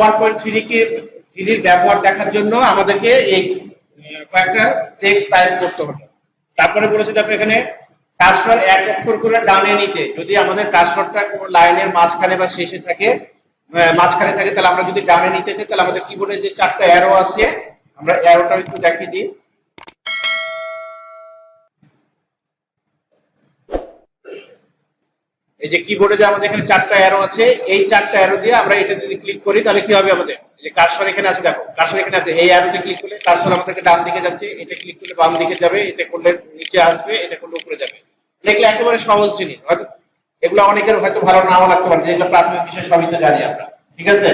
1.3 কে 3 এর ব্যবহার দেখার জন্য আমাদেরকে এই কয়েকটা টেক্সট টাইপ করতে হবে। তারপরে বলেছি দেখো এখানে কার্সর এক অক্ষর করে ডানে নিতে, যদি আমাদের কার্সরটা কোনো লাইনের মাঝখানে বা শেষে থাকে, মাঝখানে থাকে, তাহলে আমরা যদি ডানে নিতে চাই তাহলে আমাদের কিবোর্ডে যে 4টা অ্যারো আছে, আমরা অ্যারোটা একটু দেখিয়ে দিই। এই যে কিবোর্ডে যে আমাদের এখানে 4টা অ্যারো আছে, এই 4টা অ্যারো দিয়ে আমরা এটা যদি ক্লিক করি তাহলে কি হবে, আমাদের এই যে কার্সর এখানে আছে, দেখো কার্সর এখানে আছে, এই অ্যারোতে ক্লিক করলে কার্সর আমাদেরকে ডান দিকে যাচ্ছে, এটা ক্লিক করলে বাম দিকে যাবে, এটা করলে নিচে আসবে, এটা করলে উপরে যাবে। দেখলে একেবারে সহজ জিনিস, হয়তো এগুলো অনেকের হয়তো ভালো নাও লাগতে পারে, যেগুলো প্রাথমিক বিষয় সবই তো জানি আমরা, ঠিক আছে।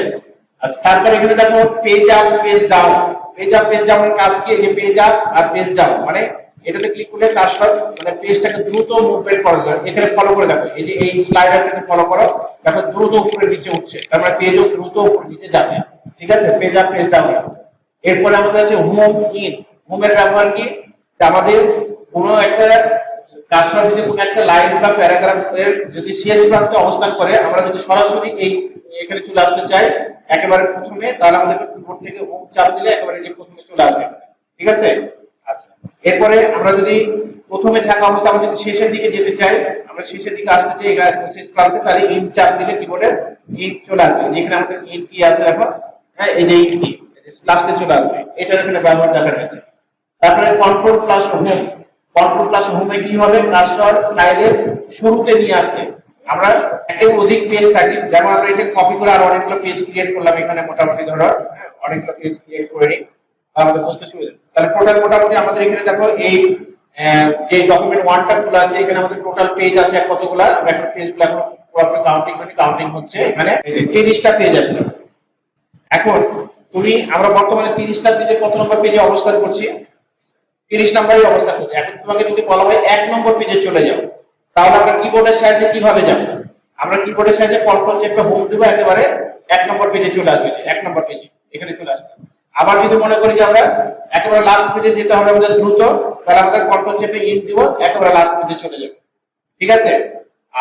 আর তারপর এখানে দেখো page up page down, page up page ডাউনের কাজ কি, এই যে পেজ আপ আর পেজ ডাউন, মানে এটাতে ক্লিক করলে কার্সর মানে পেজটাকে দ্রুত মুভমেন্ট করা যায়। এখানে ফলো করে দেখো, এই যে এই স্লাইডারটাকে ফলো করো, দেখো দ্রুত উপরে নিচে উঠছে, তার মানে পেজও দ্রুত উপরে নিচে যাবে, ঠিক আছে, পেজ আপ পেজ ডাউন। এরপরে আমাদের আছে হোম ইন। হোমের ব্যবহার কি, আমাদের কোনো একটা কার্সর যদি কোনো একটা লাইন বা প্যারাগ্রাফের যদি শেষ প্রান্তে অবস্থান করে, আমরা যদি সরাসরি এই এখানে চলে আসতে চাই একেবারে প্রথমে, তাহলে আমাদেরকে কিবোর্ড থেকে হোম চাপ দিলে একেবারে যে প্রথমে চলে আসবে, ঠিক আছে। আচ্ছা, এরপরে আমরা যদি প্রথমে থাকা অবস্থা আমরা যদি শেষের দিকে যেতে চাই, আমরা শেষের দিকে আসতে চাই শেষ প্রান্তে, তাহলে ইন চাপ দিলে কিবোর্ডের ইন চলে আসবে, যেখানে আমাদের ইন কি আছে দেখো, হ্যাঁ এই যে ইন কি লাস্টে চলে আসবে, এটার এখানে ব্যবহার দেখা যাচ্ছে। তারপরে control plus home, control plus হোমে কি হবে, কার্সর ফাইলের শুরুতে নিয়ে আসতে। আমরা একটা অধিক পেজ থাকি, যেমন আমরা এটা কপি করে আর অনেকগুলো পেজ ক্রিয়েট করলাম, এখানে মোটামুটি ধরো অনেকগুলো পেজ ক্রিয়েট করে নিই, আমাদের বুঝতে সুবিধা। তাহলে টোটাল মোটামুটি আমাদের এখানে দেখো এই যে ডকুমেন্ট 1টা খোলা আছে, এখানে আমাদের টোটাল পেজ আছে কতগুলা, আমরা একটা পেজগুলো এখন পুরোপুরি কাউন্টিং হচ্ছে, এখানে 30টা পেজ আছে। এখন আমরা বর্তমানে 30টা পেজে কত নম্বর পেজে অবস্থান করছি, 30 নম্বরে অবস্থান করছি। এখন তোমাকে যদি বলা হয় 1 নম্বর পেজে চলে যাও, তাহলে আমরা কিবোর্ডের সাহায্যে কিভাবে যাব, আমরা কিবোর্ডের সাহায্যে কন্ট্রোল চেপে হোম দিব, একেবারে 1 নম্বর পেজে চলে আসবে, 1 নম্বর পেজে এখানে চলে আসবে। আবার যদি মনে করি যে আমরা একেবারে লাস্ট পেজে যেতে হবে আমাদের দ্রুত, তাহলে আমাদের কন্ট্রোল চেপে ইন দিব, একেবারে লাস্ট পেজে চলে যাবে, ঠিক আছে।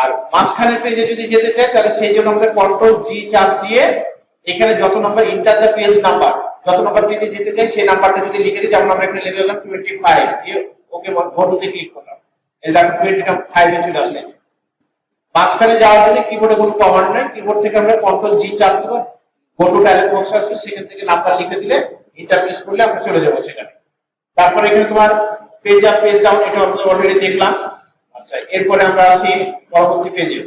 আর মাঝখানের পেজে যদি যেতে চাই তাহলে সেই জন্য আমাদের কন্ট্রোল জি চাপ দিয়ে এখানে যত নম্বর ইন্টার দ্য পেজ নাম্বার, যত নম্বর পেজে যেতে চাই সেই নাম্বারটা যদি লিখে দিই, যেমন আমরা এখানে লিখে দিলাম 25 দিয়ে ওকে বটনে ক্লিক করলাম, এই দেখো 25 এ চলে আসছে। মাঝখানে যাওয়ার জন্য কিবোর্ডে কোনো কমান্ড নাই, কিবোর্ড থেকে আমরা কন্ট্রোল জি চাপ দেব, গো টু ডায়ালগ বক্স আসবে, সেখান থেকে নাম্বার লিখে দিলে এন্টার প্রেস করলে আমরা চলে যাব সেখানে। তারপরে এখানে তোমার পেজ আপ পেজ ডাউন, এটা আমরা অলরেডি দেখলাম। আচ্ছা, এরপরে আমরা আসি পরবর্তী পেজে।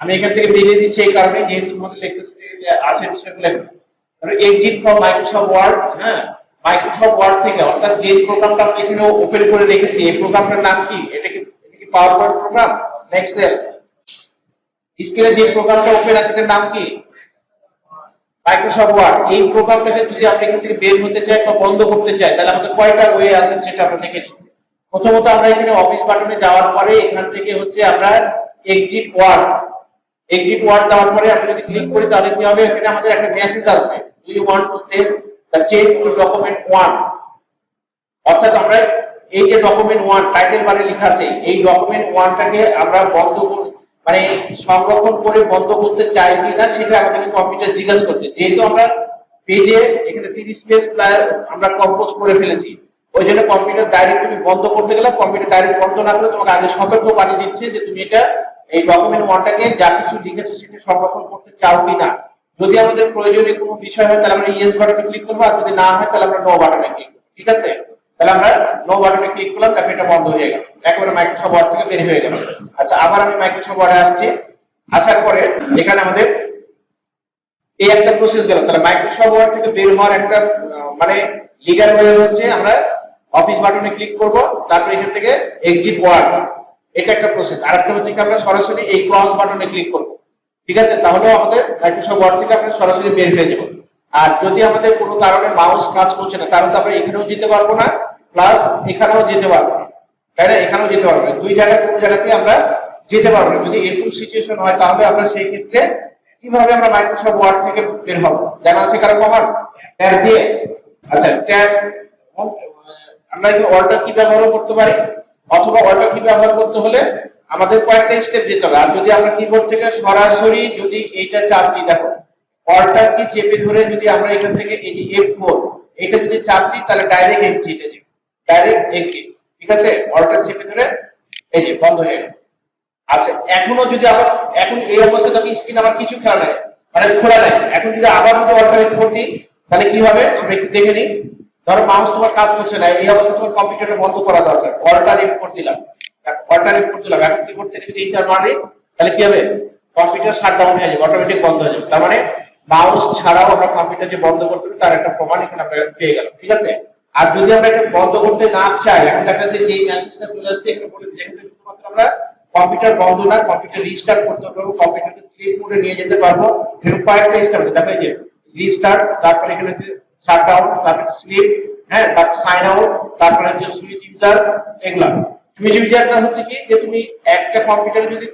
আমি এখান থেকে বেরিয়ে দিচ্ছি এই কারণে, যেহেতু তোমাদের লেকচার আছে বিষয়গুলো, এক্সিট ফ্রম মাইক্রোসফট ওয়ার্ড, হ্যাঁ মাইক্রোসফট ওয়ার্ড থেকে, অর্থাৎ যে প্রোগ্রামটা আমরা এখানে ওপেন করে রেখেছি, এই প্রোগ্রামটার নাম কি, এটা কি পাওয়ার পয়েন্ট প্রোগ্রাম, এক্সেল। স্ক্রিনে যে প্রোগ্রামটা ওপেন আছে এটার নাম কি, মাইক্রোসফট ওয়ার্ড। এই প্রোগ্রামটাকে যদি আপনি এখান থেকে বের হতে চাই বা বন্ধ করতে চাই, তাহলে আমাদের কয়টা ওয়ে আছে সেটা আমরা দেখে নিই। প্রথমত আমরা এখানে অফিস বাটনে যাওয়ার পরে এখান থেকে হচ্ছে আমরা এক্সিট ওয়ার্ড দেওয়ার পরে আমরা যদি ক্লিক করি তাহলে কি হবে, এখানে আমাদের একটা মেসেজ আসবে, do you want to save the change to document 1, অর্থাৎ আমরা এই যে ডকুমেন্ট 1 টাইটেল বারে লেখা আছে, এই ডকুমেন্ট 1টাকে আমরা বন্ধ মানে সংরক্ষণ করে বন্ধ করতে চাই কিনা সেটা আমাদেরকে কম্পিউটার জিজ্ঞাসা করতে। যেহেতু আমরা পেজে এখানে 30 পেজ প্রায় আমরা কম্পোজ করে ফেলেছি, ওই জন্য কম্পিউটার ডাইরেক্ট তুমি বন্ধ করতে গেলে কম্পিউটার ডাইরেক্ট বন্ধ না করে তোমাকে আগে সতর্ক বানিয়ে দিচ্ছে যে তুমি এটা এই ডকুমেন্ট 1টাকে যা কিছু লিখেছো সেটা সংরক্ষণ করতে চাও কিনা। যদি আমাদের প্রয়োজনীয় কোনো বিষয় হয় তাহলে আমরা ইয়েস বাটনে ক্লিক করবো, আর যদি না হয় তাহলে আমরা নো বাটনে ক্লিক করবো, ঠিক আছে। তাহলে আমরা নো বাটনে ক্লিক করলাম, তারপরে এটা বন্ধ হয়ে গেল, একেবারে মাইক্রোসফট ওয়ার্ড থেকে বের হয়ে গেল। আচ্ছা, আবার আমি মাইক্রোসফট ওয়ার্ডে আসছি, আসার পরে এখানে আমাদের এই একটা প্রসেস গেল। তাহলে মাইক্রোসফট ওয়ার্ড থেকে বের হওয়ার একটা মানে লিগাল ওয়ে হচ্ছে আমরা অফিস বাটনে ক্লিক করব, তারপর এখান থেকে এক্সিট ওয়ার্ড, এটা একটা প্রসেস। আরেকটা হচ্ছে কি আমরা সরাসরি এই ক্রস বাটনে ক্লিক করব, ঠিক আছে, তাহলে আমাদের মাইক্রোসফট ওয়ার্ড থেকে আমরা সরাসরি বের হয়ে যাব। আর যদি আমাদের কোনো কারণে মাউস কাজ করছে না, তাহলে তো আমরা এখানেও যেতে পারবো না, প্লাস এখানেও যেতে পারবো না, তাই না, এখানেও যেতে পারবো না, দুই জায়গায় কোনো জায়গাতে আমরা যেতে পারবো না। যদি এরকম সিচুয়েশন হয় তাহলে আমরা সেই ক্ষেত্রে কিভাবে আমরা মাইক্রোসফট ওয়ার্ড থেকে বের হব, জানা আছে কারো কমান্ড ট্যাব দিয়ে? আচ্ছা, ট্যাব আমরা এই অল্টার কি ব্যবহার করতে পারি, অথবা অল্টার কি ব্যবহার করতে হলে আমাদের কয়েকটা স্টেপ যেতে হবে। আর যদি আমরা কিবোর্ড থেকে সরাসরি যদি এইটা চাপ দিই, দেখো অল্টার কি চেপে ধরে যদি আমরা এখান থেকে এই যে F4 এটা যদি চাপ দিই তাহলে ডাইরেক্ট এক্সিট হয়ে যাবে, ডাইরেক্ট এক্সিট। ঠিক আছে, অল্টার চেপে ধরে এই যে বন্ধ হয়ে গেল। আচ্ছা এখনো যদি আবার এখন এই অবস্থাতে আমি স্ক্রিন আমার কিছু খেলা নাই মানে খোলা নাই, এখন যদি আবার যদি অল্টার F4 দিই তাহলে কি হবে আমরা একটু দেখে নিই। ধরো মাউস তোমার কাজ করছে না, এই অবস্থায় তোমার কম্পিউটারটা বন্ধ করা দরকার, অল্টার F4 দিলাম, অল্টার F4 দিলাম, এখন কিবোর্ড থেকে যদি এন্টার মারি তাহলে কি হবে, কম্পিউটার শাটডাউন হয়ে যাবে, অটোমেটিক বন্ধ হয়ে যাবে। তার মানে মাউস ছাড়াও আমরা কম্পিউটার যে বন্ধ করতে পারি তার একটা প্রমাণ এখানে আমরা পেয়ে গেলাম। ঠিক আছে, আর যদি আমরা এটা বন্ধ করতে না চাই, এখন দেখা যাচ্ছে যে এই মেসেজটা চলে আসছে এখানে বলে যেখানে শুধুমাত্র আমরা কম্পিউটার বন্ধ না কম্পিউটার রিস্টার্ট করতে পারবো, কম্পিউটারকে স্লিপ মোডে নিয়ে যেতে পারবো। এরকম কয়েকটা স্টেপ আছে, দেখো এই যে রিস্টার্ট, তারপরে এখানে হচ্ছে শাটডাউন, তারপরে স্লিপ, হ্যাঁ, তারপর সাইন আউট, তারপরে হচ্ছে সুইচ ইউজার, এগুলা। সুইচ ইউজারটা হচ্ছে কি যে তুমি একটা কম্পিউটারে যদি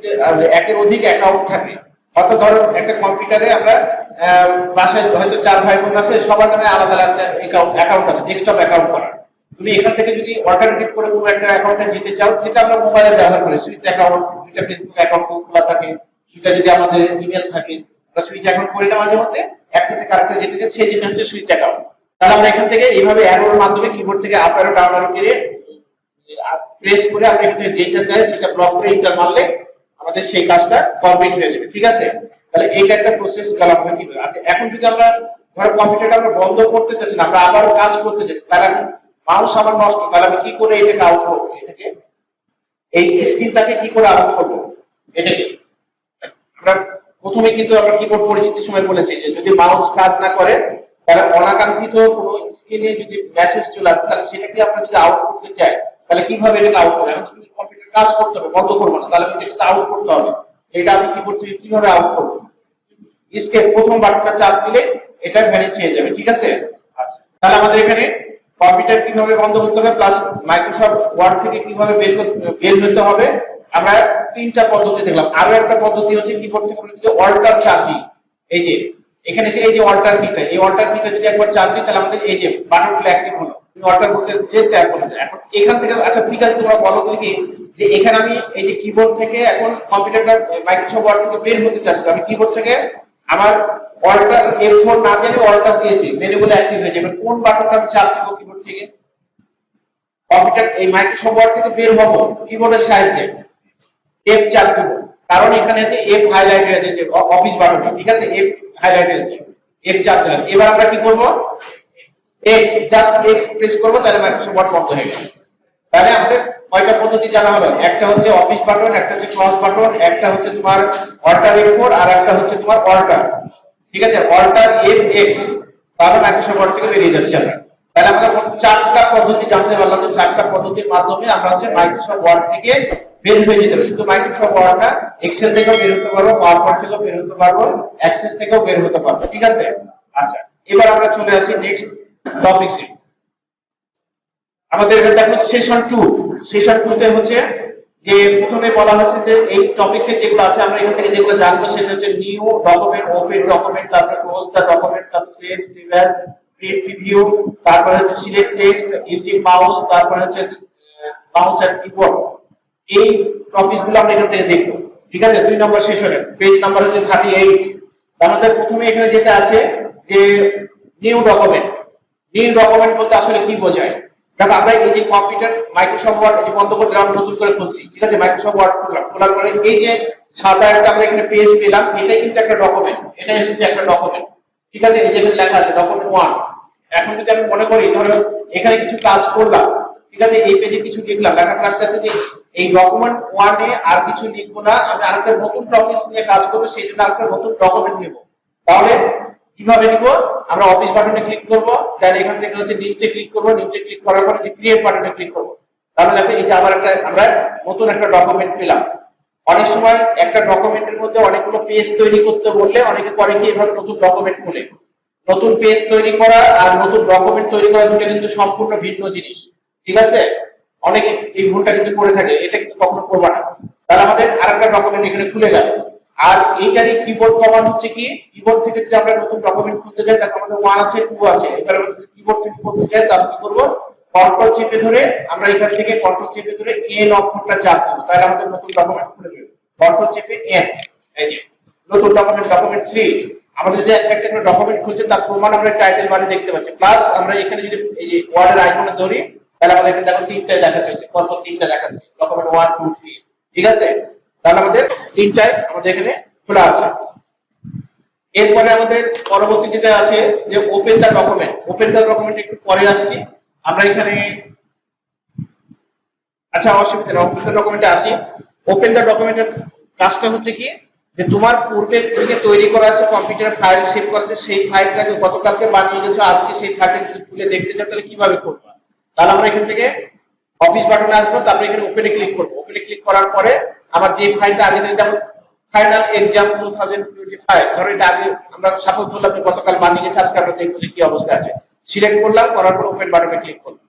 একের অধিক অ্যাকাউন্ট থাকে, অর্থাৎ ধরো একটা কম্পিউটারে আমরা বাসায় হয়তো 4 ভাই বোন আছে, সবার নামে আলাদা আলাদা অ্যাকাউন্ট আছে, ডেস্কটপ অ্যাকাউন্ট করা। তুমি এখান থেকে যদি অল্টারনেটিভ করে কোনো একটা অ্যাকাউন্টে যেতে চাও, যেটা আমরা মোবাইলে ব্যবহার করি, সুইচ অ্যাকাউন্ট, দুইটা ফেসবুক অ্যাকাউন্ট খোলা থাকে, দুইটা যদি আমাদের ইমেল থাকে, আমরা সুইচ অ্যাকাউন্ট করি না মাঝে মধ্যে, একটা থেকে আরেকটা যেতে চাই, সেই জিনিস হচ্ছে সুইচ অ্যাকাউন্ট। তাহলে আমরা এখান থেকে এইভাবে অ্যারোর মাধ্যমে কিবোর্ড থেকে আপ অ্যারো ডাউন অ্যারো করে প্রেস করে আমরা এখান থেকে যেটা চাই সেটা ব্লক করে এন্টার মারলে আমাদের সেই কাজটা কমপ্লিট হয়ে যাবে। ঠিক আছে, তাহলে এইটা একটা প্রসেস গেল আমরা কি। আচ্ছা এখন যদি আমরা ধরো কম্পিউটারটা আমরা বন্ধ করতে চাচ্ছি না, আমরা আবার কাজ করতে চাই, তাহলে মাউস আমার নষ্ট, তাহলে আমি কি করে এটাকে আউট করব, এটাকে এই স্ক্রিনটাকে কি করে আউট করব, এটাকে আমরা প্রথমে কিন্তু আমরা কিবোর্ড পরিচিতির সময় বলেছি যে যদি মাউস কাজ না করে তাহলে অনাকাঙ্ক্ষিত কোনো স্ক্রিনে যদি মেসেজ চলে আসে তাহলে সেটাকে আমরা যদি আউট করতে চাই তাহলে কিভাবে এটাকে আউট করব। এখন যদি কম্পিউটার কাজ করতে হবে, বন্ধ করব না, তাহলে এটাকে আউট করতে হবে। এটা আমি কিবোর্ড থেকে কিভাবে আউট করব, এসকেপ প্রথম বাটনটা চাপ দিলে এটা ভ্যানিশ হয়ে যাবে। ঠিক আছে, আচ্ছা তাহলে আমাদের এখানে কম্পিউটার কিভাবে বন্ধ করতে হবে প্লাস মাইক্রোসফট ওয়ার্ড থেকে কিভাবে বের হতে হবে আমরা তিনটা পদ্ধতি দেখলাম। আরো একটা পদ্ধতি হচ্ছে কিবোর্ড থেকে আমরা যদি অল্টার চাপ দিই, এই যে এখানে এই যে অল্টার কিটা, এই অল্টার কিটা যদি একবার চাপ দিই তাহলে আমাদের এই যে বাটনগুলো অ্যাক্টিভ হলো, তুমি অল্টার বলতে যে ট্যাপ করতে। এখন এখান থেকে আচ্ছা ঠিক আছে তোমরা বলো দেখি যে এখানে আমি এই যে কিবোর্ড থেকে এখন কম্পিউটারটা মাইক্রোসফট ওয়ার্ড থেকে বের হতে চাচ্ছি, আমি কিবোর্ড থেকে আমার অল্টার F4 না দিয়ে অল্টার দিয়েছি, মেনুগুলো অ্যাক্টিভ হয়ে যাবে। কোন বাটনটা আমি চাপ দিব কিবোর্ড থেকে, কম্পিউটার এই মাইক্রোসফট ওয়ার্ড থেকে বের হব কিবোর্ডের সাহায্যে F চাপ দিব, কারণ এখানে আছে F হাইলাইট হয়েছে যে অফিস বাটনটা। ঠিক আছে, F হাইলাইট হয়েছে, F চাপ দিলাম। এবার আমরা কি করব, X জাস্ট X প্রেস করব, তাহলে মাইক্রোসফট ওয়ার্ড বন্ধ হয়ে গেল। তাহলে আমাদের কয়টা পদ্ধতি জানা হলো, একটা হচ্ছে অফিস বাটন, একটা হচ্ছে ক্রস বাটন, একটা হচ্ছে তোমার অল্টার F4 আর একটা হচ্ছে তোমার অল্টার। ঠিক আছে, অল্টার F(X), তাহলে মাইক্রোসফট ওয়ার্ড থেকে বেরিয়ে যাচ্ছে আমরা। তাহলে আমরা চারটা পদ্ধতি জানতে পারলাম, যে চারটা পদ্ধতির মাধ্যমে আমরা হচ্ছে মাইক্রোসফট ওয়ার্ড থেকে বের হয়ে যেতে পারবো। শুধু মাইক্রোসফট ওয়ার্ড না, এক্সেল থেকেও বের হতে পারবো, পাওয়ার পয়েন্ট থেকেও বের হতে পারবো, অ্যাক্সেস থেকেও বের হতে পারবো। ঠিক আছে, আচ্ছা এবার আমরা চলে আসি নেক্সট টপিকসে। আমাদের এখানে দেখো সেশন 2, সেশন 2 তে হচ্ছে যে প্রথমে বলা হচ্ছে যে এই টপিকসে যেগুলো আছে আমরা এখান থেকে যেগুলো জানবো সেটা হচ্ছে নিউ ডকুমেন্ট, ওপেন ডকুমেন্ট, তারপরে ক্লোজ দ্য ডকুমেন্ট, তারপর save, save as, print, preview, তারপরে হচ্ছে সিলেক্ট টেক্সট, ইউজিং মাউস, তারপরে হচ্ছে মাউস এন্ড কিবোর্ড। এই টপিকসগুলো আমরা এখান থেকে দেখব। ঠিক আছে, 2 নম্বর সেশনে পেজ নাম্বার হচ্ছে 38। আমাদের প্রথমে এখানে যেটা আছে যে নিউ ডকুমেন্ট। নিউ ডকুমেন্ট বলতে আসলে কি বোঝায়, দেখো আমরা এই যে কম্পিউটার মাইক্রোসফট ওয়ার্ড এই বন্ধ করে আমরা নতুন করে খুলছি। ঠিক আছে, মাইক্রোসফট ওয়ার্ড খুললাম, খোলার পরে এই যে সাদা একটা আমরা এখানে পেজ পেলাম, এটাই কিন্তু একটা ডকুমেন্ট, এটাই হচ্ছে একটা ডকুমেন্ট। ঠিক আছে, এই যে এখানে লেখা আছে ডকুমেন্ট 1। এখন যদি আমি মনে করি ধরো এখানে কিছু কাজ করলাম, ঠিক আছে, এই পেজে কিছু লিখলাম, লেখার কাজটা হচ্ছে যে এই ডকুমেন্ট 1 এ আর কিছু লিখবো না, আমি আরেকটা নতুন টপিক নিয়ে কাজ করব, সেই জন্য আরেকটা নতুন ডকুমেন্ট নেব। তাহলে কিভাবে নিব, আমরা অফিস বাটনে ক্লিক করব, দেন এখান থেকে হচ্ছে নিউতে ক্লিক করব, নিউতে ক্লিক করার পরে ক্রিয়েট বাটনে ক্লিক করব। তাহলে দেখো এই যে আবার একটা আমরা নতুন একটা ডকুমেন্ট পেলাম। অনেক সময় একটা ডকুমেন্টের মধ্যে অনেকগুলো পেজ তৈরি করতে বললে অনেকে করে কি এভাবে নতুন ডকুমেন্ট খুলে। নতুন পেজ তৈরি করা আর নতুন ডকুমেন্ট তৈরি করা দুটো কিন্তু সম্পূর্ণ ভিন্ন জিনিস। ঠিক আছে, অনেকে এই ভুলটা কিন্তু করে থাকে, এটা কিন্তু কখনো করবা না। তাহলে আমাদের আরেকটা ডকুমেন্ট এখানে খুলে গেল। আর এইটারই কিবোর্ড কমান্ড হচ্ছে কি, কিবোর্ড থেকে যদি আমরা নতুন ডকুমেন্ট খুলতে যাই তাহলে আমাদের 1 আছে 2 আছে। এবার আমরা যদি কিবোর্ড থেকে করতে যাই তাহলে কি করব, কন্ট্রোল চেপে ধরে আমরা এখান থেকে কন্ট্রোল চেপে ধরে এন অক্ষরটা চাপ দেব, তাহলে আমাদের নতুন ডকুমেন্ট খুলে যাবে। কন্ট্রোল চেপে এন, এই যে নতুন ডকুমেন্ট, ডকুমেন্ট 3। আমাদের যদি একটা একটা করে ডকুমেন্ট খুলছে তার প্রমাণ আমরা টাইটেল বারে দেখতে পাচ্ছি, প্লাস আমরা এখানে যদি এই যে ওয়ার্ডের আইকনে ধরি তাহলে আমাদের এখানে দেখো তিনটায় দেখাচ্ছে, পরপর তিনটা দেখাচ্ছে ডকুমেন্ট 1 2 3, ঠিক আছে? তাহলে আমাদের তিনটায় আমাদের এখানে খোলা আছে। এরপরে আমাদের পরবর্তী যেটা আছে যে open the document. Open the document একটু পরে আসছি আমরা এখানে। আচ্ছা অসুবিধা নেই, ওপেন দা ডকুমেন্টে আসি। ওপেন দা ডকুমেন্টের কাজটা হচ্ছে কি যে তোমার পূর্বে থেকে তৈরি করা আছে কম্পিউটার ফাইল সেভ করা আছে, সেই ফাইলটাকে গতকালকে বানিয়ে গেছো, আজকে সেই ফাইলটা যদি খুলে দেখতে চাও তাহলে কিভাবে করবা? তাহলে আমরা এখান থেকে অফিস বাটনে আসবো, তারপরে এখানে ওপেনে ক্লিক করবো। ওপেনে ক্লিক করার পরে আমার যে ফাইলটা আগে থেকে, যেমন ফাইনাল এক্সাম 2025, ধরো এটা আগে আমরা সাপোজ ধরলাম যে গতকাল বানিয়ে গেছে, আজকে আমরা দেখবো যে কি অবস্থা আছে। সিলেক্ট করলাম, করার পর ওপেন বাটনে ক্লিক করলাম,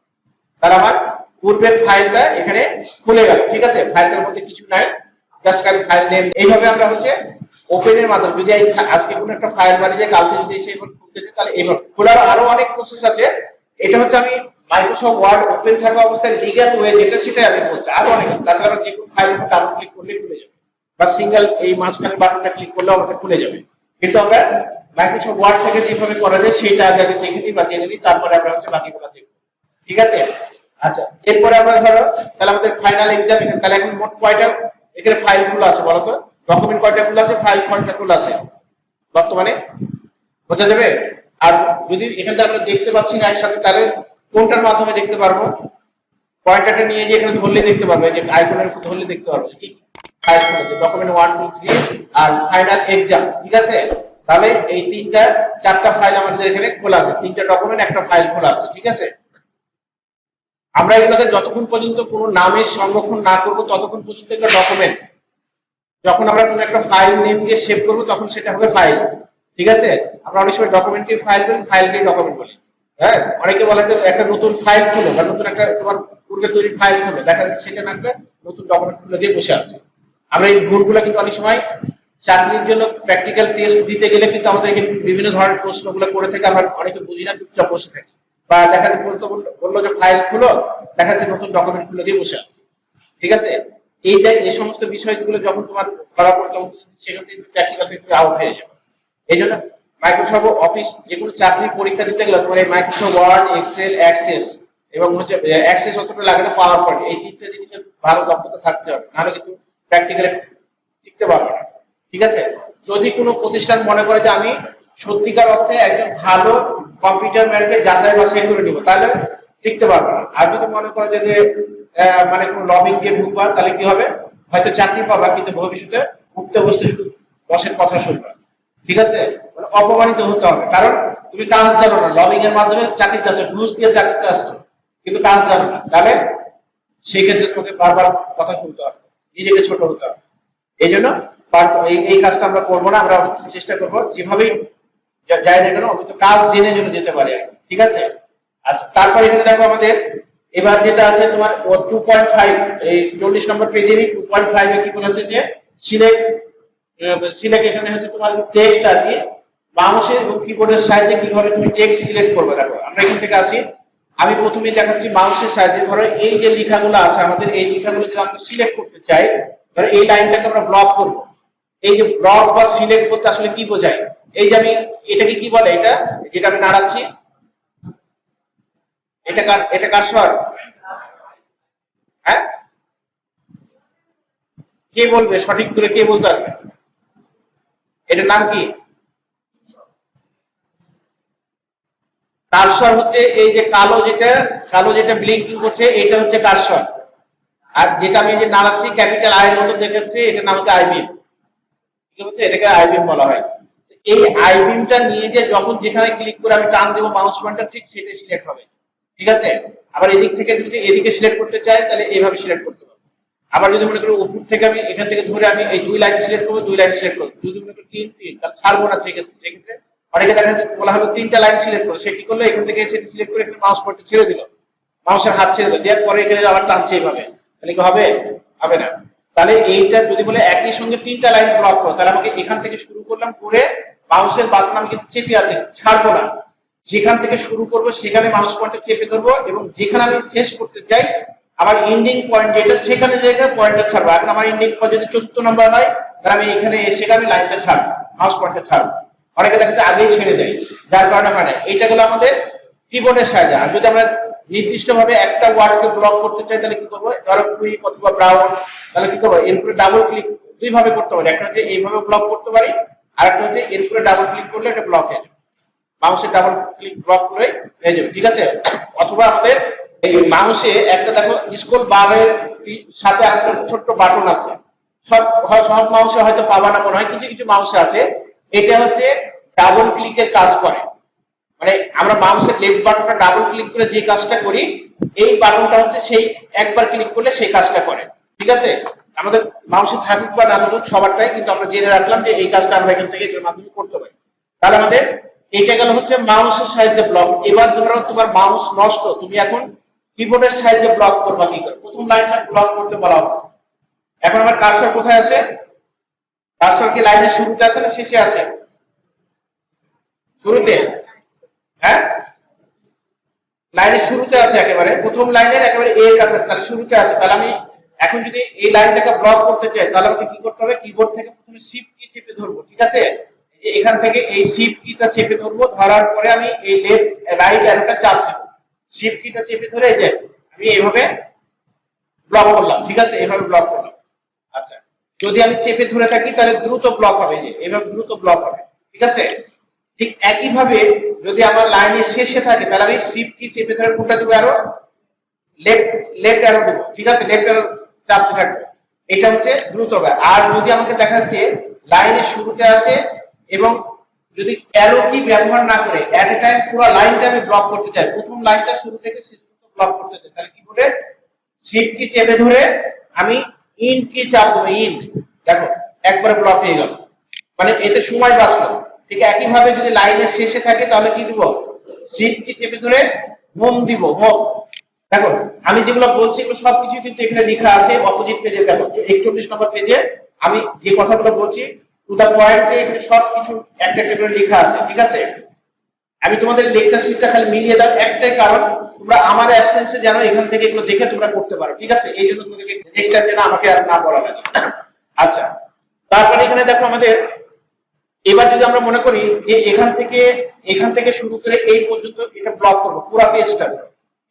তাহলে আমার পূর্বের ফাইলটা এখানে খুলে গেল, ঠিক আছে? ফাইলটার মধ্যে কিছু নাই, জাস্ট খালি ফাইল নেম। এইভাবে আমরা হচ্ছে ওপেনের মাধ্যমে যদি আজকে কোনো একটা ফাইল বানিয়ে যায়, কালকে যদি এসে এবার খুলতে চাই তাহলে এইভাবে খোলার আরো অনেক প্রসেস আছে। এটা হচ্ছে আমি মাইক্রোসফট ওয়ার্ড ওপেন থাকা অবস্থায় লিগ্যাল ওয়ে যেটা সেটাই আমি বলছি, আরো অনেক। তাছাড়া যে কোনো ফাইল ডাবল ক্লিক করলে খুলে যাবে, বা সিঙ্গেল এই মাঝখানে বাটনটা ক্লিক করলে আমাদের খুলে যাবে। কিন্তু আমরা মাইক্রোসফট ওয়ার্ড থেকে যেভাবে করা যায় সেটা আগে দেখে নিই বা জেনে নিই, তারপরে আমরা হচ্ছে বাকিগুলো দেখব, ঠিক আছে? আচ্ছা, এরপরে আমরা ধরো তাহলে আমাদের ফাইনাল এক্সাম এখানে, তাহলে এখন মোট কয়টা এখানে ফাইল গুলো আছে বলো তো? ডকুমেন্ট কয়টা গুলো আছে, ফাইল কয়টা গুলো আছে বর্তমানে বোঝা যাবে? আর যদি এখানে আমরা দেখতে পাচ্ছি না একসাথে, তাহলে কোনটার মাধ্যমে দেখতে পারবো? পয়েন্টারটা নিয়ে যে এখানে ধরলে দেখতে পারবে, যে আইকনের উপর ধরলে দেখতে পারবে কি ফাইল আছে, ডকুমেন্ট 1 2 3 আর ফাইনাল এক্সাম, ঠিক আছে? তাহলে এই তিনটা চারটা ফাইল আমাদের এখানে খোলা আছে, তিনটা ডকুমেন্ট একটা ফাইল খোলা আছে, ঠিক আছে? আমরা এগুলোকে যতক্ষণ পর্যন্ত কোনো নামের সংরক্ষণ না করব ততক্ষণ পর্যন্ত একটা ডকুমেন্ট, যখন আমরা কোনো একটা ফাইল নেম দিয়ে সেভ করব তখন সেটা হবে ফাইল, ঠিক আছে? আমরা অনেক সময় ডকুমেন্টকে ফাইল বলি, ফাইলকে ডকুমেন্ট বলি। হ্যাঁ, অনেকে বলে যে একটা নতুন ফাইল খুলো বা নতুন একটা তোমার পূর্বে তৈরি ফাইল খুলো, দেখা যাচ্ছে সেটা না একটা নতুন ডকুমেন্ট খুলে দিয়ে বসে আছে। আমরা এই ভুলগুলো কিন্তু অনেক সময় চাকরির জন্য প্র্যাকটিক্যাল টেস্ট দিতে গেলে কিন্তু আমাদের বিভিন্ন ধরনের প্রশ্নগুলো করে থেকে আমরা অনেকে বুঝি না, চুপচাপ বসে থাকি, বা দেখা যাচ্ছে বললো যে ফাইল খুলো, দেখা যাচ্ছে নতুন ডকুমেন্ট খুলে দিয়ে বসে আছে, ঠিক আছে? এই সমস্ত বিষয়গুলো যখন তোমার ধরা পড়ে তখন সেখান থেকে প্র্যাকটিক্যাল থেকে আউট হয়ে যাবে। এই জন্য মাইক্রোসফট অফিস যে কোনো চাকরির পরীক্ষা দিতে গেলে তোমার এই মাইক্রোসফট ওয়ার্ড, এক্সেল, অ্যাক্সেস এবং হচ্ছে অ্যাক্সেস অতটা লাগে না, পাওয়ার পয়েন্ট, এই তিনটা জিনিসের ভালো দক্ষতা থাকতে হবে, নাহলে কিন্তু প্র্যাকটিক্যালে টিকতে পারবে না, ঠিক আছে? যদি কোনো প্রতিষ্ঠান মনে করে যে আমি সত্যিকার অর্থে একজন ভালো কম্পিউটার ম্যানকে যাচাই বাছাই করে নিব, তাহলে টিকতে পারবে না। আর যদি মনে করে যে মানে কোনো লবিং দিয়ে ঢুকবা, তাহলে কি হবে? হয়তো চাকরি পাবা কিন্তু ভবিষ্যতে উঠতে বসতে শুধু বসের কথা শুনবা, ঠিক আছে? মানে অপমানিত হতে হবে, কারণ তুমি কাজ জানো না, লবিং এর মাধ্যমে চাকরিতে আসছো, ঘুষ দিয়ে চাকরিতে আসছো, কিন্তু কাজ জানো না, তাহলে সেই ক্ষেত্রে তোমাকে বারবার কথা শুনতে হবে, নিজেকে ছোট হতে হবে। এই জন্য এই কাজটা আমরা করবো না, আমরা চেষ্টা করবো যেভাবেই যাই না কেন অন্তত কাজ জেনে জন্য যেতে পারে, ঠিক আছে? আচ্ছা, তারপর এখানে দেখো আমাদের এবার যেটা আছে তোমার 2.5, এই 40 নম্বর পেজেরই 2.5 এ কি বলেছে যে সিলেক্ট এখানে হচ্ছে তোমার টেক্সট আর কি মাউসের এবং কিবোর্ডের সাহায্যে কিভাবে তুমি টেক্সট সিলেক্ট করবে। দেখো আমরা এখান থেকে আসি, আমি প্রথমেই দেখাচ্ছি মাউসের সাহায্যে। ধরো এই যে লেখাগুলো আছে আমাদের, এই লেখাগুলো যদি আমরা সিলেক্ট করতে চাই, ধরো এই লাইনটাকে আমরা ব্লক করব। এই যে ব্লক বা সিলেক্ট করতে আসলে কি বোঝায়? এই যে আমি এটাকে কি বলে, এটা যেটা আমি নাড়াচ্ছি, এটা কার্সর, হ্যাঁ? কে বলবে সঠিক করে, কে বলতে পারবে এটার নাম কি? কার্সর হচ্ছে এই যে কালো যেটা ব্লিঙ্কিং করছে, এটা হচ্ছে কার্সর। আর যেটা আমি যে নাড়াচ্ছি ক্যাপিটাল আই এর মতো দেখাচ্ছে, এটার নাম হচ্ছে আইবিম, ঠিক আছে? এটাকে আইবিম বলা হয়। এই আইবিমটা নিয়ে যে যখন যেখানে ক্লিক করে আমি টান দেবো মাউস পয়েন্টার, ঠিক সেটাই সিলেক্ট হবে, ঠিক আছে? আবার এদিক থেকে যদি এদিকে সিলেক্ট করতে চাই তাহলে এইভাবে সিলেক্ট করতে হবে। আবার যদি মনে করি উপর থেকে আমি এখান থেকে ধরে আমি এই 2 লাইন সিলেক্ট করবো, 2 লাইন সিলেক্ট করবো। যদি মনে করি 3 তাহলে ছাড়বো না, সেক্ষেত্রে অনেকে দেখা যাচ্ছে বলা হলো 3টা লাইন সিলেক্ট করে, সে কি করলো এখান থেকে এসে সিলেক্ট করে এখানে মাউস পয়েন্টার ছেড়ে দিল, মাউসের হাত ছেড়ে দিল, দেওয়ার পরে এখানে আবার টানছে এইভাবে, তাহলে কি হবে? হবে না। তাহলে এইটা যদি বলে একই সঙ্গে 3টা লাইন ব্লক করো, তাহলে আমাকে এখান থেকে শুরু করলাম করে মাউসের বাটন আমি কিন্তু চেপে আছে, ছাড়বো না, যেখান থেকে শুরু করবো সেখানে মাউস পয়েন্টার চেপে ধরবো এবং যেখানে আমি শেষ করতে চাই আমার এন্ডিং পয়েন্ট যেটা, সেখানে জায়গায় পয়েন্টার ছাড়বো। এখন আমার এন্ডিং পয়েন্ট যদি 4th নম্বর হয়, তাহলে আমি এখানে এসে আমি লাইনটা ছাড়বো, মাউস পয়েন্টার ছাড়বো। অনেকে দেখা যাচ্ছে আগেই ছেড়ে দেয়, যার কারণে হয় না। এইটা হলো আমাদের কিবোর্ডের সাহায্যে। আর যদি আমরা নির্দিষ্ট ভাবে একটা ওয়ার্ডকে ব্লক করতে চাই তাহলে কি করবো, ধরো কুইক অথবা ব্রাউন, তাহলে কি করবো, এর উপরে ডাবল ক্লিক দুই ভাবে করতে পারি। একটা হচ্ছে এইভাবে ব্লক করতে পারি, আর একটা হচ্ছে এর উপরে ডাবল ক্লিক করলে এটা ব্লক হয়ে যাবে, মাউসের ডাবল ক্লিক ব্লক করে হয়ে যাবে, ঠিক আছে। অথবা আমাদের এই মাউসে একটা দেখো স্ক্রল বারের সাথে একটা ছোট্ট বাটন আছে, সব সব মাউসে হয়তো পাবা না মনে হয়, কিছু কিছু মাউসে আছে, এটা হচ্ছে ডাবল ক্লিকের কাজ করে। মানে আমরা মাউসের লেফট বাটনটা ডাবল ক্লিক করে যে কাজটা করি, এই বাটনটা হচ্ছে সেই একবার ক্লিক করলে সেই কাজটা করে, ঠিক আছে। আমাদের মাউসে থাকুক বা না থাকুক সবারটাই, কিন্তু আমরা জেনে রাখলাম যে এই কাজটা আমরা এখান থেকে এর মাধ্যমে করতে পারি। তাহলে আমাদের এইটা গেল হচ্ছে মাউসের সাহায্যে ব্লক। এবার ধরো তোমার মাউস নষ্ট, তুমি এখন কিবোর্ডের সাহায্যে ব্লক করবা কি করে, প্রথম লাইনটা ব্লক করতে বলা হবে। এখন আমার কার্সর কোথায় আছে, কার্সর কি লাইনের শুরুতে আছে না শেষে আছে? শুরুতে, হ্যাঁ লাইনের শুরুতে আছে, একেবারে প্রথম লাইনের একেবারে এর কাছে, তাহলে শুরুতে আছে। তাহলে আমি এখন যদি এই লাইনটাকে ব্লক করতে চাই তাহলে আমাকে কি করতে হবে, কিবোর্ড থেকে প্রথমে শিফট কি চেপে ধরবো, ঠিক আছে। এই যে এখান থেকে এই শিফট কিটা চেপে ধরবো, ধরার পরে আমি এই লেফট রাইট অ্যারোটা চাপ দেব, শিফট কিটা চেপে ধরে এই যে আমি এইভাবে ব্লক করলাম, ঠিক আছে, এইভাবে ব্লক করলাম। আচ্ছা, যদি আমি চেপে ধরে থাকি তাহলে দ্রুত ব্লক হবে, যে এইভাবে দ্রুত ব্লক হবে, ঠিক আছে। ঠিক একই ভাবে যদি আমার লাইনের শেষে থাকে তাহলে আমি শিফট কি চেপে ধরে কোনটা দেবো, আরো লেফট অ্যারো দেবো, ঠিক আছে, লেফট অ্যারো চাপতে থাকবে, এটা হচ্ছে দ্রুত হবে। আর যদি আমাকে দেখা যাচ্ছে লাইনের শুরুতে আছে এবং যদি অ্যারো কি ব্যবহার না করে এট এ টাইম পুরো লাইনটা আমি ব্লক করতে চাই, প্রথম লাইনটা শুরু থেকে শেষ পর্যন্ত ব্লক করতে চাই, তাহলে কি করে, শিফট কি চেপে ধরে আমি ইন কি চাপ দেবো, ইন, দেখো একবারে ব্লক হয়ে গেল, মানে এতে সময় বাঁচলো। ঠিক একই ভাবে যদি লাইনের শেষে থাকে তাহলে কি দিব, শিফট কি চেপে ধরে হোম দিব, হোম। দেখো আমি যেগুলো বলছি এগুলো সবকিছু কিন্তু এখানে লেখা আছে অপোজিট পেজে, দেখো 41 নম্বর পেজে আমি যে কথাগুলো বলছি টু দা পয়েন্টে এখানে সবকিছু একটা একটা করে লেখা আছে, ঠিক আছে। আমি তোমাদের লেকচার শিটটা খালি মিলিয়ে দাও, একটাই কারণ তোমরা আমার অ্যাবসেন্সে যেন এখান থেকে এগুলো দেখে তোমরা করতে পারো, ঠিক আছে, এই জন্য তোমাদেরকে নেক্সট টাইম যেন আমাকে আর না বলা লাগে। আচ্ছা, তারপরে এখানে দেখো আমাদের এবার যদি আমরা মনে করি যে এখান থেকে শুরু করে এই পর্যন্ত এটা ব্লক করবো, পুরো পেজটা,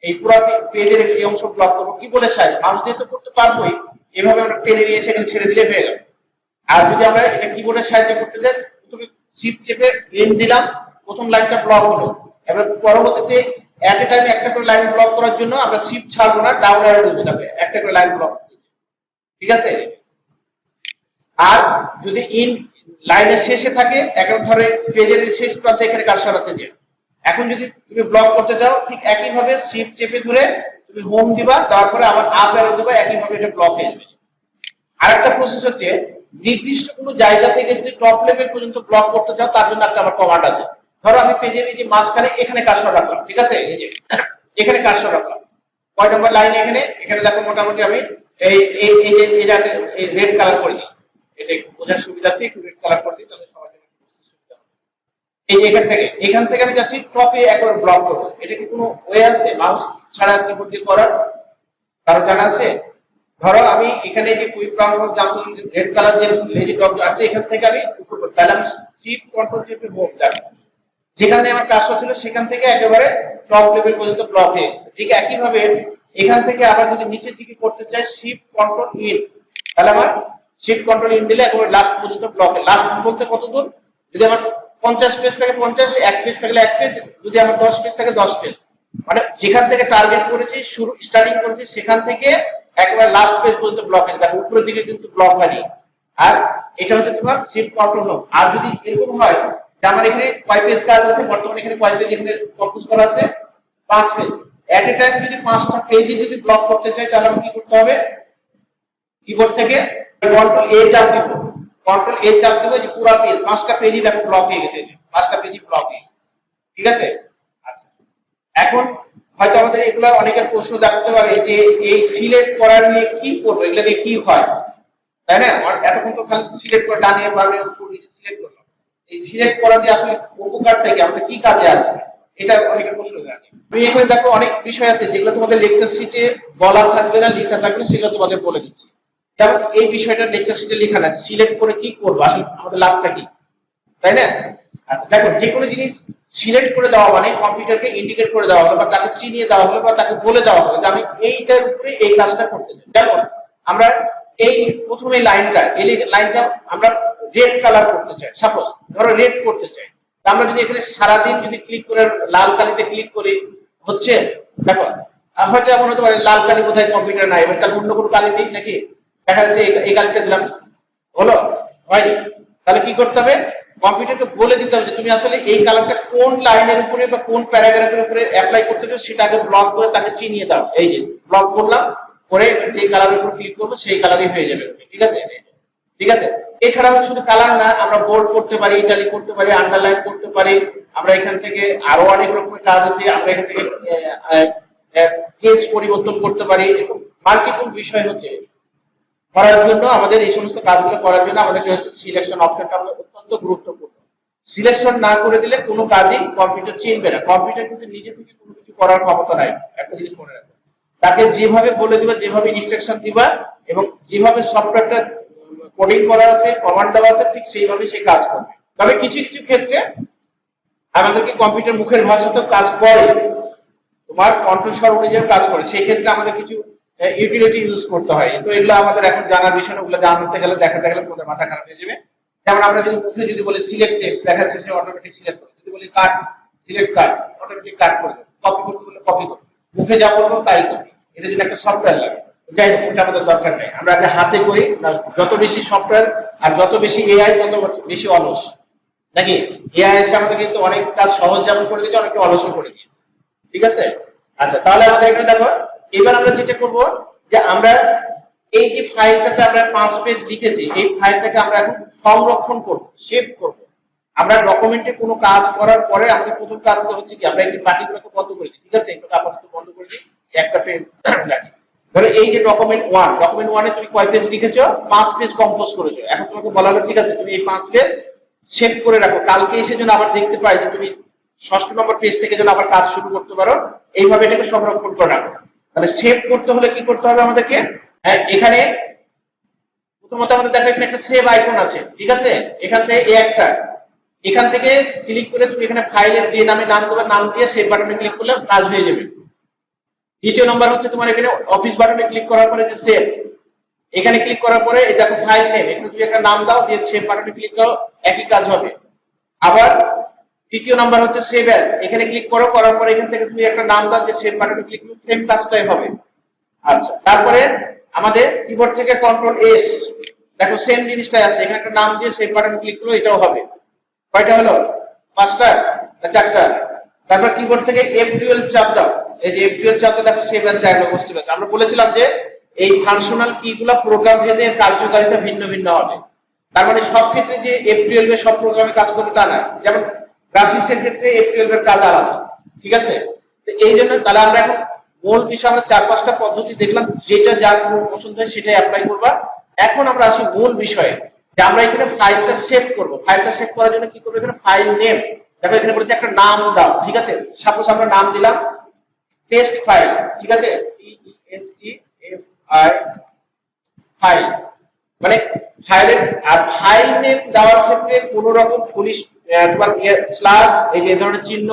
এই পুরো পেজের এই অংশ ব্লক করবো কিবোর্ডের সাহায্যে, মাউস দিয়ে তো করতে পারবোই, এভাবে আমরা টেনে নিয়ে এসে এখানে ছেড়ে দিলে হয়ে গেল। আর যদি আমরা এটা কিবোর্ডের সাহায্যে করতে যাই, তুমি শিফট চেপে এন্ড দিলাম, প্রথম লাইনটা ব্লক হলো, এবার পরবর্তীতে এট এ টাইম একটা করে লাইন ব্লক করার জন্য আমরা শিফট ছাড়বো না, ডাউন অ্যারো দেবো, তবে একটা করে লাইন ব্লক, ঠিক আছে। আর যদি ইন লাইনের শেষে থাকে, এখন ধরে পেজের শেষ প্রান্তে এখানে কার্সর আছে, যে এখন যদি তুমি ব্লক করতে চাও ঠিক একই ভাবে শিফট চেপে ধরে তুমি হোম দিবা, তারপরে আবার আপ অ্যারো দিবা, একই ভাবে এটা ব্লক হয়ে যাবে। আরেকটা প্রসেস হচ্ছে নির্দিষ্ট কোনো জায়গা থেকে যদি টপ লেভেল পর্যন্ত ব্লক করতে চাও তার জন্য একটা আমার কমান্ড আছে। ধরো আমি পেজের এই যে মাঝখানে এখানে কার্সর রাখলাম, ঠিক আছে, এই যে এখানে কার্সর রাখলাম, কয় নম্বর লাইন এখানে দেখো মোটামুটি আমি এই এই এই যে এই যাতে এই রেড কালার করে দিই, এটা একটু বোঝার সুবিধার্থে একটু রেড কালার করে দিই, তাহলে সবার জন্য সুবিধা হবে। এই এখান থেকে আমি যাচ্ছি টপে একবার ব্লক করব, এটা কি কোনো ওয়ে আছে মাউস ছাড়া কিবোর্ড দিয়ে করার, কারো জানা আছে? ধরো আমি এখানে যে কুইক ব্রাউন জামসন রেড কালার যে লেডি ডট আছে এখান থেকে আমি উপর করব, তাহলে আমি শিফট কন্ট্রোল চেপে হোম যাব, যেখানে আমার কার্সর ছিল সেখান থেকে একেবারে টপ লেভেল পর্যন্ত ব্লক হয়ে গেছে। ঠিক একই ভাবে এখান থেকে আবার যদি নিচের দিকে করতে চাই শিফট কন্ট্রোল ইন, তাহলে আমার শিফট কন্ট্রোল ইন দিলে একেবারে লাস্ট পর্যন্ত ব্লক হয়। লাস্ট বলতে কত দূর, যদি আমার 50 পেজ থাকে 50, এক পেজ থাকলে এক পেজ, যদি আমার 10 পেজ থাকে 10 পেজ, মানে যেখান থেকে টার্গেট করেছি শুরু স্টার্টিং করেছি সেখান থেকে একেবারে লাস্ট পেজ পর্যন্ত ব্লক হয়ে যাবে, উপরের দিকে কিন্তু ব্লক হয়নি। আর এটা হচ্ছে তোমার শিফট কন্ট্রোল হোম। আর যদি এরকম হয় যে আমার এখানে কয় পেজ কাজ আছে, বর্তমানে এখানে কয় পেজ এখানে কম্পোজ করা আছে 5 পেজ, এট এ টাইম যদি 5টা পেজই যদি ব্লক করতে চাই তাহলে আমি কি করতে হবে, কিবোর্ড থেকে কন্ট্রোল এ চাপ দিব, কন্ট্রোল এ চাপ দিব, যে পুরো পেজ 5টা পেজই দেখো ব্লক হয়ে গেছে, 5টা পেজই ব্লক হয়ে গেছে, ঠিক আছে। আচ্ছা, এখন হয়তো আমাদের এগুলা অনেকের প্রশ্ন জানতে পারে যে এই সিলেক্ট করা নিয়ে কি করব, এগুলা দিয়ে কি হয়, তাই না? এতক্ষণ তো খালি সিলেক্ট করে ডানে বামে উপর নিচে সিলেক্ট করলাম, এই সিলেক্ট করা দিয়ে আসলে উপকারটা কি, আমাদের কি কাজে আসে, এটা অনেকের প্রশ্ন জানি। আমি এখানে দেখো অনেক বিষয় আছে যেগুলো তোমাদের লেকচার শিটে বলা থাকবে না, লেখা থাকবে, সেগুলো তোমাদের বলে দিচ্ছি। যেমন এই বিষয়টা লেকচার শিটে লেখা না, সিলেক্ট করে কি করবো, আসলে আমাদের লাভটা কি, তাই না? আচ্ছা দেখো, যে কোনো জিনিস সিলেক্ট করে দেওয়া মানে কম্পিউটারকে ইন্ডিকেট করে দেওয়া হলো বা তাকে চিনিয়ে দেওয়া হলো বা তাকে বলে দেওয়া হলো যে আমি এইটার উপরে এই কাজটা করতে চাই। যেমন আমরা এই প্রথমে লাইনটা, এই লাইনটা আমরা রেড কালার করতে চাই, সাপোজ ধরো রেড করতে চাই, তা আমরা যদি এখানে সারাদিন যদি ক্লিক করে লাল কালিতে ক্লিক করি, হচ্ছে দেখো হয়তো এমন হতে পারে লাল কালি বোধহয় কম্পিউটার নাই, এবার তাহলে অন্য কোনো কালি দিই নাকি, দেখা যাচ্ছে এই কালিটা দিলাম, হলো হয়নি, তাহলে কি করতে হবে, কম্পিউটারকে বলে দিতে হবে যে তুমি আসলে এই কালারটা কোন লাইনের উপরে বা কোন প্যারাগ্রাফের উপরে অ্যাপ্লাই করতে চাও সেটা আগে ব্লক করে তাকে চিনিয়ে দাও। এই যে ব্লক করলাম, করে যে কালারের উপর ক্লিক করবো সেই কালারই হয়ে যাবে, ঠিক আছে। ঠিক আছে, এছাড়া শুধু কালার না, আমরা বোল্ড করতে পারি, ইটালি করতে পারি, আন্ডারলাইন করতে পারি, আমরা এখান থেকে আরো অনেক রকমের কাজ আছে, আমরা এখান থেকে কেস পরিবর্তন করতে পারি, এরকম মাল্টিপল বিষয় হচ্ছে করার জন্য আমাদের এই সমস্ত কাজগুলো করার জন্য আমাদের হচ্ছে সিলেকশন অপশনটা আমাদের অত্যন্ত গুরুত্বপূর্ণ। সিলেকশন না করে দিলে কোনো কাজই কম্পিউটার চিনবে না। কম্পিউটার কিন্তু নিজে থেকে কোনো কিছু করার ক্ষমতা নাই, একটা জিনিস মনে রাখবে। তাকে যেভাবে বলে দিবা, যেভাবে ইনস্ট্রাকশন দিবা এবং যেভাবে সফটওয়্যারটা কোডিং করা আছে, কমান্ড দেওয়া আছে, ঠিক সেইভাবে সে কাজ করবে। তবে কিছু কিছু ক্ষেত্রে আমাদেরকে কম্পিউটার মুখের ভাষাতেও কাজ করে, তোমার কণ্ঠস্বর অনুযায়ী কাজ করে, সেই ক্ষেত্রে আমাদের কিছু ইউটিলিটি ইউজ করতে হয়। তো এগুলো আমাদের এখন জানার বিষয় না, ওগুলো জানতে গেলে দেখাতে গেলে তোমাদের মাথা খারাপ হয়ে যাবে। যেমন আমরা যদি মুখে যদি বলি সিলেক্ট টেক্সট, দেখাচ্ছে সে অটোমেটিক সিলেক্ট করে, যদি বলি কাট, সিলেক্ট কাট, অটোমেটিক কাট করে দেবে, কপি করতে বলে কপি করবে, মুখে যা বলবো তাই করবে। এটা যদি একটা সফটওয়্যার লাগে, যাই হোক ওটা আমাদের দরকার নেই, আমরা আগে হাতে করি। যত বেশি সফটওয়্যার আর যত বেশি এআই তত বেশি অলস, নাকি? এআই এসে আমাদের কিন্তু অনেক কাজ সহজ যেমন করে দিয়েছে, অনেকে অলসও করে দিয়েছে, ঠিক আছে। আচ্ছা, তাহলে আমাদের এখানে দেখো, এবার আমরা যেটা করব যে আমরা এই যে ফাইলটাতে আমরা 5 পেজ লিখেছি, এই ফাইলটাকে আমরা এখন সংরক্ষণ করব, সেভ করব। আমরা ডকুমেন্টে কোনো কাজ করার পরে আমাদের প্রথম কাজটা হচ্ছে কি, আমরা এই বাকিগুলোকে বন্ধ করে দিই, ঠিক আছে, এটা আপাতত বন্ধ করে দিই, একটা পেজ রাখি। ধরো এই যে ডকুমেন্ট 1, ডকুমেন্ট 1 এ তুমি কয় পেজ লিখেছো? 5 পেজ কম্পোজ করেছো। এখন তোমাকে বলা হলো ঠিক আছে তুমি এই 5 পেজ সেভ করে রাখো, কালকে এসে যেন আবার দেখতে পাই যে তুমি 6 নম্বর পেজ থেকে যেন আবার কাজ শুরু করতে পারো, এইভাবে এটাকে সংরক্ষণ করে রাখো। তাহলে সেভ করতে হলে কি করতে হবে আমাদেরকে? এখানে প্রথমত আমাদের দেখো এখানে একটা সেভ আইকন আছে, ঠিক আছে, এখান থেকে এখান থেকে ক্লিক করে তুমি এখানে ফাইলের যে নামে নাম দেবে, নাম দিয়ে সেভ বাটনে ক্লিক করলে কাজ হয়ে যাবে। দ্বিতীয় নম্বর হচ্ছে তোমার এখানে অফিস বাটনে ক্লিক করার পরে যে সেভ, এখানে ক্লিক করার পরে এই দেখো ফাইল নেম, এখানে তুমি একটা নাম দাও, দিয়ে সেভ বাটনে ক্লিক করো, একই কাজ হবে। আবার তৃতীয় নাম্বার হচ্ছে সেভ অ্যাজ, এখানে ক্লিক করো, করার পরে এখান থেকে তুমি একটা নাম দাও, যে সেভ বাটনে ক্লিক করলে সেম কাজটাই হবে। আচ্ছা, তারপরে আমাদের কিবোর্ড থেকে কন্ট্রোল এস, দেখো সেম জিনিসটাই আছে, এখানে একটা নাম দিয়ে সেভ বাটনে ক্লিক করলে এটাও হবে। কয়টা হলো? 5টা না 4টা? তারপর কিবোর্ড থেকে F12 চাপ দাও, এই যে F12 চাপটা দেখো সেভ অ্যাজ ডায়লগ বক্স চলে আসে। আমরা বলেছিলাম যে এই ফাংশনাল কিগুলো প্রোগ্রাম ভেদে কার্যকারিতা ভিন্ন ভিন্ন হবে, তার মানে সব ক্ষেত্রে যে F12 এর সব প্রোগ্রামে কাজ করবে তা না, যেমন গ্রাফিক্স এর ক্ষেত্রে F12 এর কাজ আলাদা, ঠিক আছে। তো এই জন্য তাহলে আমরা এখন মূল বিষয় আমরা 4-5টা পদ্ধতি দেখলাম, যেটা যার পছন্দ হয় সেটাই অ্যাপ্লাই করবা। এখন আমরা আসি মূল বিষয়ে, যে আমরা এখানে ফাইলটা সেভ করব। ফাইলটা সেভ করার জন্য কি করব? এখানে ফাইল নেম, দেখো এখানে বলেছে একটা নাম দাও, ঠিক আছে। সাপোজ আমরা নাম দিলাম টেস্ট ফাইল, ঠিক আছে, TESTFI ফাইল, মানে ফাইলের। আর ফাইল নেম দেওয়ার ক্ষেত্রে কোন রকম পুলিশ তোমার স্ল্যাশ, এই যে ধরনের চিহ্ন,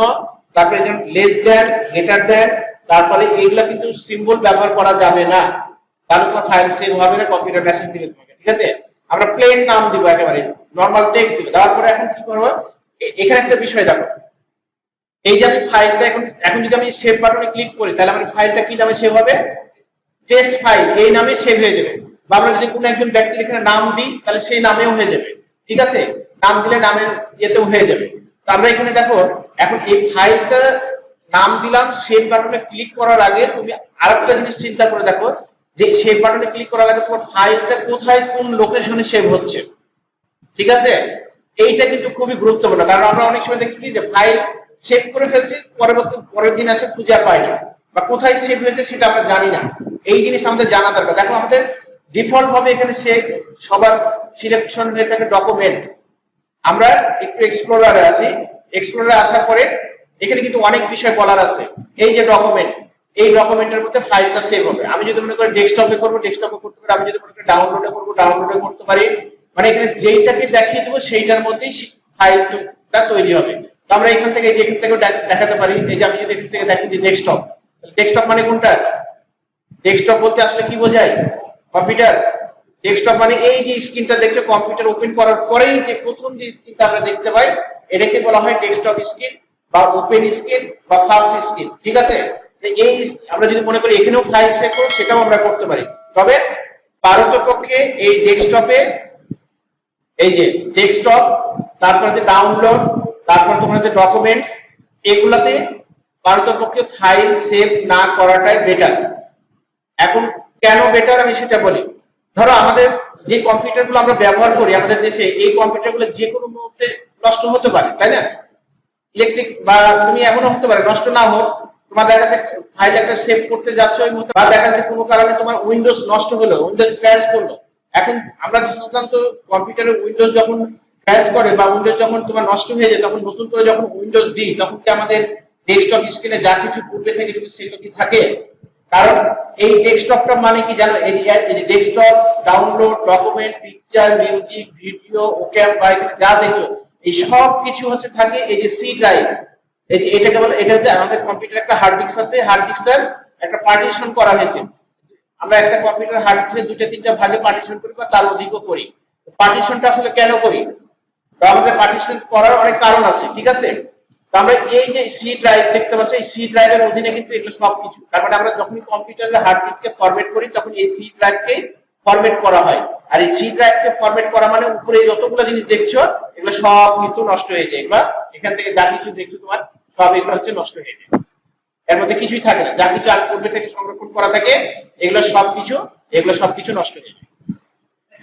তারপরে যেমন লেস দেন, গ্রেটার দেন, তারপরে এইগুলা কিন্তু সিম্বল ব্যবহার করা যাবে না, তাহলে তোমার ফাইল সেভ হবে না, কম্পিউটার মেসেজ দিবে তোমাকে, ঠিক আছে। আমরা প্লেন নাম দিব, একেবারে নরমাল টেক্সট দিব। দেওয়ার পরে এখন কি করব? এখানে একটা বিষয় দেখো, এই যে আমি ফাইলটা এখন যদি আমি সেভ বাটনে ক্লিক করি, তাহলে আমার ফাইলটা কি নামে সেভ হবে? টেস্ট ফাইল এই নামে সেভ হয়ে যাবে। বা আমরা যদি কোনো একজন ব্যক্তির এখানে নাম দিই, তাহলে সেই নামেও হয়ে যাবে, ঠিক আছে, নাম দিলে নামের ইয়েতেও হয়ে যাবে। তো আমরা এখানে দেখো এখন এই ফাইলটা নাম দিলাম, সেভ বাটনে ক্লিক করার আগে তুমি আরেকটা জিনিস চিন্তা করে দেখো, যে সেভ বাটনে ক্লিক করার আগে তোমার ফাইলটা কোথায়, কোন লোকেশনে সেভ হচ্ছে, ঠিক আছে। এইটা কিন্তু খুবই গুরুত্বপূর্ণ, কারণ আমরা অনেক সময় দেখি কি যে ফাইল সেভ করে ফেলছি, পরের দিন আসে খুঁজে আর পাই না, বা কোথায় সেভ হয়েছে সেটা আমরা জানি না। এই জিনিস আমাদের জানা দরকার। দেখো আমাদের ডিফল্ট ভাবে এখানে সেভ সবার সিলেকশন হয়ে থাকে ডকুমেন্ট। আমরা একটু এক্সপ্লোরারে আসি, এক্সপ্লোরারে আসার পরে এখানে কিন্তু অনেক বিষয় বলার আছে। এই যে ডকুমেন্ট, এই ডকুমেন্টের মধ্যে ফাইলটা সেভ হবে। আমি যদি মনে করি ডেস্কটপে করবো, ডেস্কটপে করতে পারি, আমি যদি মনে করি ডাউনলোডে করবো, ডাউনলোডে করতে পারি। মানে এখানে যেইটাকে দেখিয়ে দেবো সেইটার মধ্যেই ফাইলটা তৈরি হবে। তো আমরা এখান থেকে দেখাতে পারি। এই যে আমি যদি এখান থেকে দেখি যে ডেস্কটপ, ডেস্কটপ মানে কোনটা? ডেস্কটপ বলতে আসলে কি বোঝায়? কম্পিউটার। ডেস্কটপ মানে এই যে স্ক্রিনটা দেখছো, কম্পিউটার ওপেন করার পরেই যে প্রথম যে স্ক্রিনটা আমরা দেখতে পাই, এটাকে বলা হয় ডেস্কটপ স্ক্রিন বা ওপেন স্ক্রিন বা ফার্স্ট স্ক্রিন। ঠিক আছে? এই আমরা যদি মনে করি এখানেও ফাইল সেভ করব, সেটাও আমরা করতে পারি। তবে পারতপক্ষে এই ডেস্কটপে এই যে ডেস্কটপ, তারপরে যে ডাউনলোড, তারপর তোমার যে ডকুমেন্টস, এগুলাতে পারতপক্ষে ফাইল সেভ না করাটাই বেটার। এখন কেন বেটার আমি সেটা বলি। ধরো আমাদের যে কম্পিউটারগুলো আমরা ব্যবহার করি আমাদের দেশে, এই কম্পিউটারগুলো যে কোনো মুহূর্তে নষ্ট হতে পারে, তাই না? ইলেকট্রিক বা তুমি এমনও হতে পারে নষ্ট না হোক, তোমার দেখা যাচ্ছে ফাইল একটা সেভ করতে যাচ্ছ ওই মুহূর্তে, বা দেখা যাচ্ছে কোনো কারণে তোমার উইন্ডোজ নষ্ট হলো, উইন্ডোজ ক্র্যাশ করলো। এখন আমরা সাধারণত কম্পিউটারে উইন্ডোজ যখন ক্র্যাশ করে বা উইন্ডোজ যখন তোমার নষ্ট হয়ে যায়, তখন নতুন করে যখন উইন্ডোজ দিই, তখন কি আমাদের ডেস্কটপ স্ক্রিনে যা কিছু পূর্বে থেকে যদি সেগুলো কি থাকে? কারণ এই ডেস্কটপটা মানে কি জানো? এই যে desktop, download, document, picture, music, video, ওক্যাম বা এখানে যা দেখছো, এই সব কিছু হচ্ছে থাকে এই যে সি ড্রাইভ। এই যে এটাকে বলে, এটা হচ্ছে আমাদের কম্পিউটারে একটা হার্ড ডিস্ক আছে, হার্ড ডিস্কটার একটা পার্টিশন করা হয়েছে। আমরা একটা কম্পিউটার হার্ড ডিস্কে দুইটা তিনটা ভাগে পার্টিশন করি বা তার অধিকও করি। পার্টিশনটা আসলে কেন করি? তো আমাদের পার্টিশন করার অনেক কারণ আছে, ঠিক আছে? তো আমরা এই যে সি ড্রাইভ দেখতে পাচ্ছি, এই সি ড্রাইভের অধীনে কিন্তু এগুলো সবকিছু। তারপরে আমরা যখন কম্পিউটারের হার্ড ডিস্কে ফরম্যাট করি, তখন এই সি ড্রাইভকে ফরম্যাট করা হয়। আর এই সি ড্রাইভকে ফরম্যাট করা মানে উপরে যতগুলো জিনিস দেখছো এগুলো সব কিন্তু নষ্ট হয়ে যায়। এগুলো এখান থেকে যা কিছু দেখছো তোমার সব এগুলো হচ্ছে নষ্ট হয়ে যায়, এর মধ্যে কিছুই থাকে না। যা কিছু আগে পূর্বে থেকে সংরক্ষণ করা থাকে এগুলো সবকিছু নষ্ট হয়ে যায়।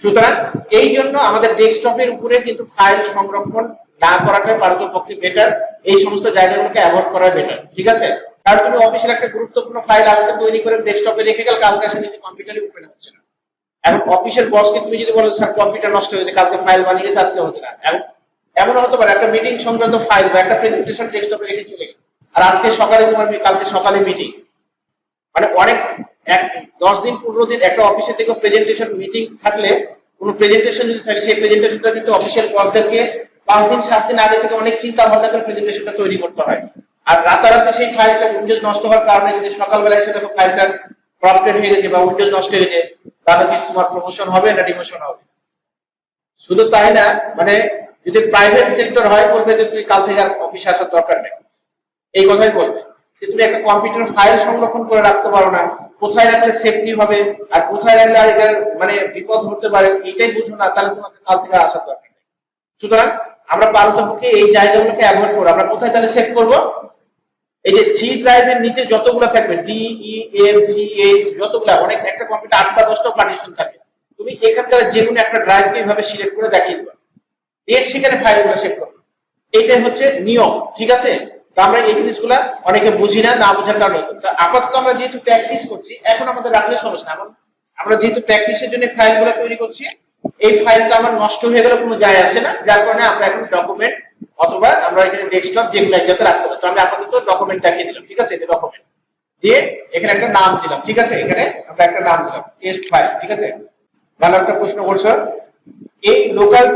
সুতরাং এই জন্য আমাদের ডেস্কটপের উপরে কিন্তু ফাইল সংরক্ষণ না করাটাই পারতপক্ষে বেটার। এই সমস্ত জায়গাগুলোকে অ্যাভয়েড করা বেটার, ঠিক আছে? কারণ তুমি অফিসের একটা গুরুত্বপূর্ণ ফাইল আজকে তৈরি করে ডেস্কটপে রেখে গেল, কালকে এসে দেখি কম্পিউটারে ওপেন হচ্ছে না। এখন অফিসের বসকে তুমি যদি বলো স্যার কম্পিউটার নষ্ট হয়েছে, কালকে ফাইল বানিয়েছে আজকে হচ্ছে না, এমন হতে পারে একটা মিটিং সংক্রান্ত ফাইল বা একটা প্রেজেন্টেশন ডেস্কটপে রেখে চলে গেল, আর আজকে সকালে তোমার কালকে সকালে মিটিং। মানে অনেক 10 দিন 15 দিন একটা অফিসের থেকে প্রেজেন্টেশন মিটিং থাকলে, কোনো প্রেজেন্টেশন যদি থাকে, সেই প্রেজেন্টেশনটা কিন্তু অফিসিয়াল বসদেরকে 5 দিন 7 দিন আগে থেকে অনেক চিন্তা ভাবনা করে প্রেজেন্টেশনটা তৈরি করতে হয়। আর রাতারাতি সেই ফাইলটা উইন্ডোজ নষ্ট হওয়ার কারণে যদি সকালবেলা এসে দেখো ফাইলটা করাপ্টেড হয়ে গেছে বা উইন্ডোজ নষ্ট হয়ে গেছে, তাহলে কি তোমার প্রমোশন হবে না ডিমোশন হবে? শুধু তাই না, মানে যদি প্রাইভেট সেক্টর হয় বলবে যে তুমি কাল থেকে আর অফিসে আসার দরকার নেই, এই কথাই বলবে। যে তুমি একটা কম্পিউটার ফাইল সংরক্ষণ করে রাখতে পারো না, কোথায় রাখলে সেফটি হবে আর কোথায় রাখলে আর এটা মানে বিপদ হতে পারে, এটাই বুঝো না, তাহলে তোমাকে কাল থেকে আসার দরকার নেই। সুতরাং আমরা পারতপক্ষে এই জায়গাগুলোকে অ্যাভয়েড করব। আমরা কোথায় তাহলে সেভ করব? এই যে সি ড্রাইভের নিচে যতগুলো থাকবে D E F G H, যতগুলো, অনেক একটা কম্পিউটার 8টা 10টা পার্টিশন থাকে, তুমি এখানকার যে কোনো একটা ড্রাইভকে এইভাবে সিলেক্ট করে দেখিয়ে দিবা, দিয়ে সেখানে ফাইলগুলো সেভ করবে। এটাই হচ্ছে নিয়ম, ঠিক আছে? তো আমরা এই জিনিসগুলা অনেকে বুঝি না, না বোঝার কারণে। আপাতত আমরা যেহেতু প্র্যাকটিস করছি, এখন আমাদের রাখলে সমস্যা না। আমরা যেহেতু প্র্যাকটিসের জন্য ফাইলগুলো তৈরি করছি, এই ফাইলটা আমার নষ্ট হয়ে গেলে কোনো যায় আসে না, যার কারণে আমরা এখন ডকুমেন্ট অথবা আমরা এখানে ডেস্কটপ যেগুলো একসাথে রাখতে পারি। তো আমি আপাতত ডকুমেন্ট দেখিয়ে দিলাম, ঠিক আছে? এটা ডকুমেন্ট দিয়ে এখানে একটা নাম দিলাম, ঠিক আছে? এখানে আমরা একটা নাম দিলাম টেস্ট ফাইল, ঠিক আছে? ভালো একটা প্রশ্ন করছো। এই লোকাল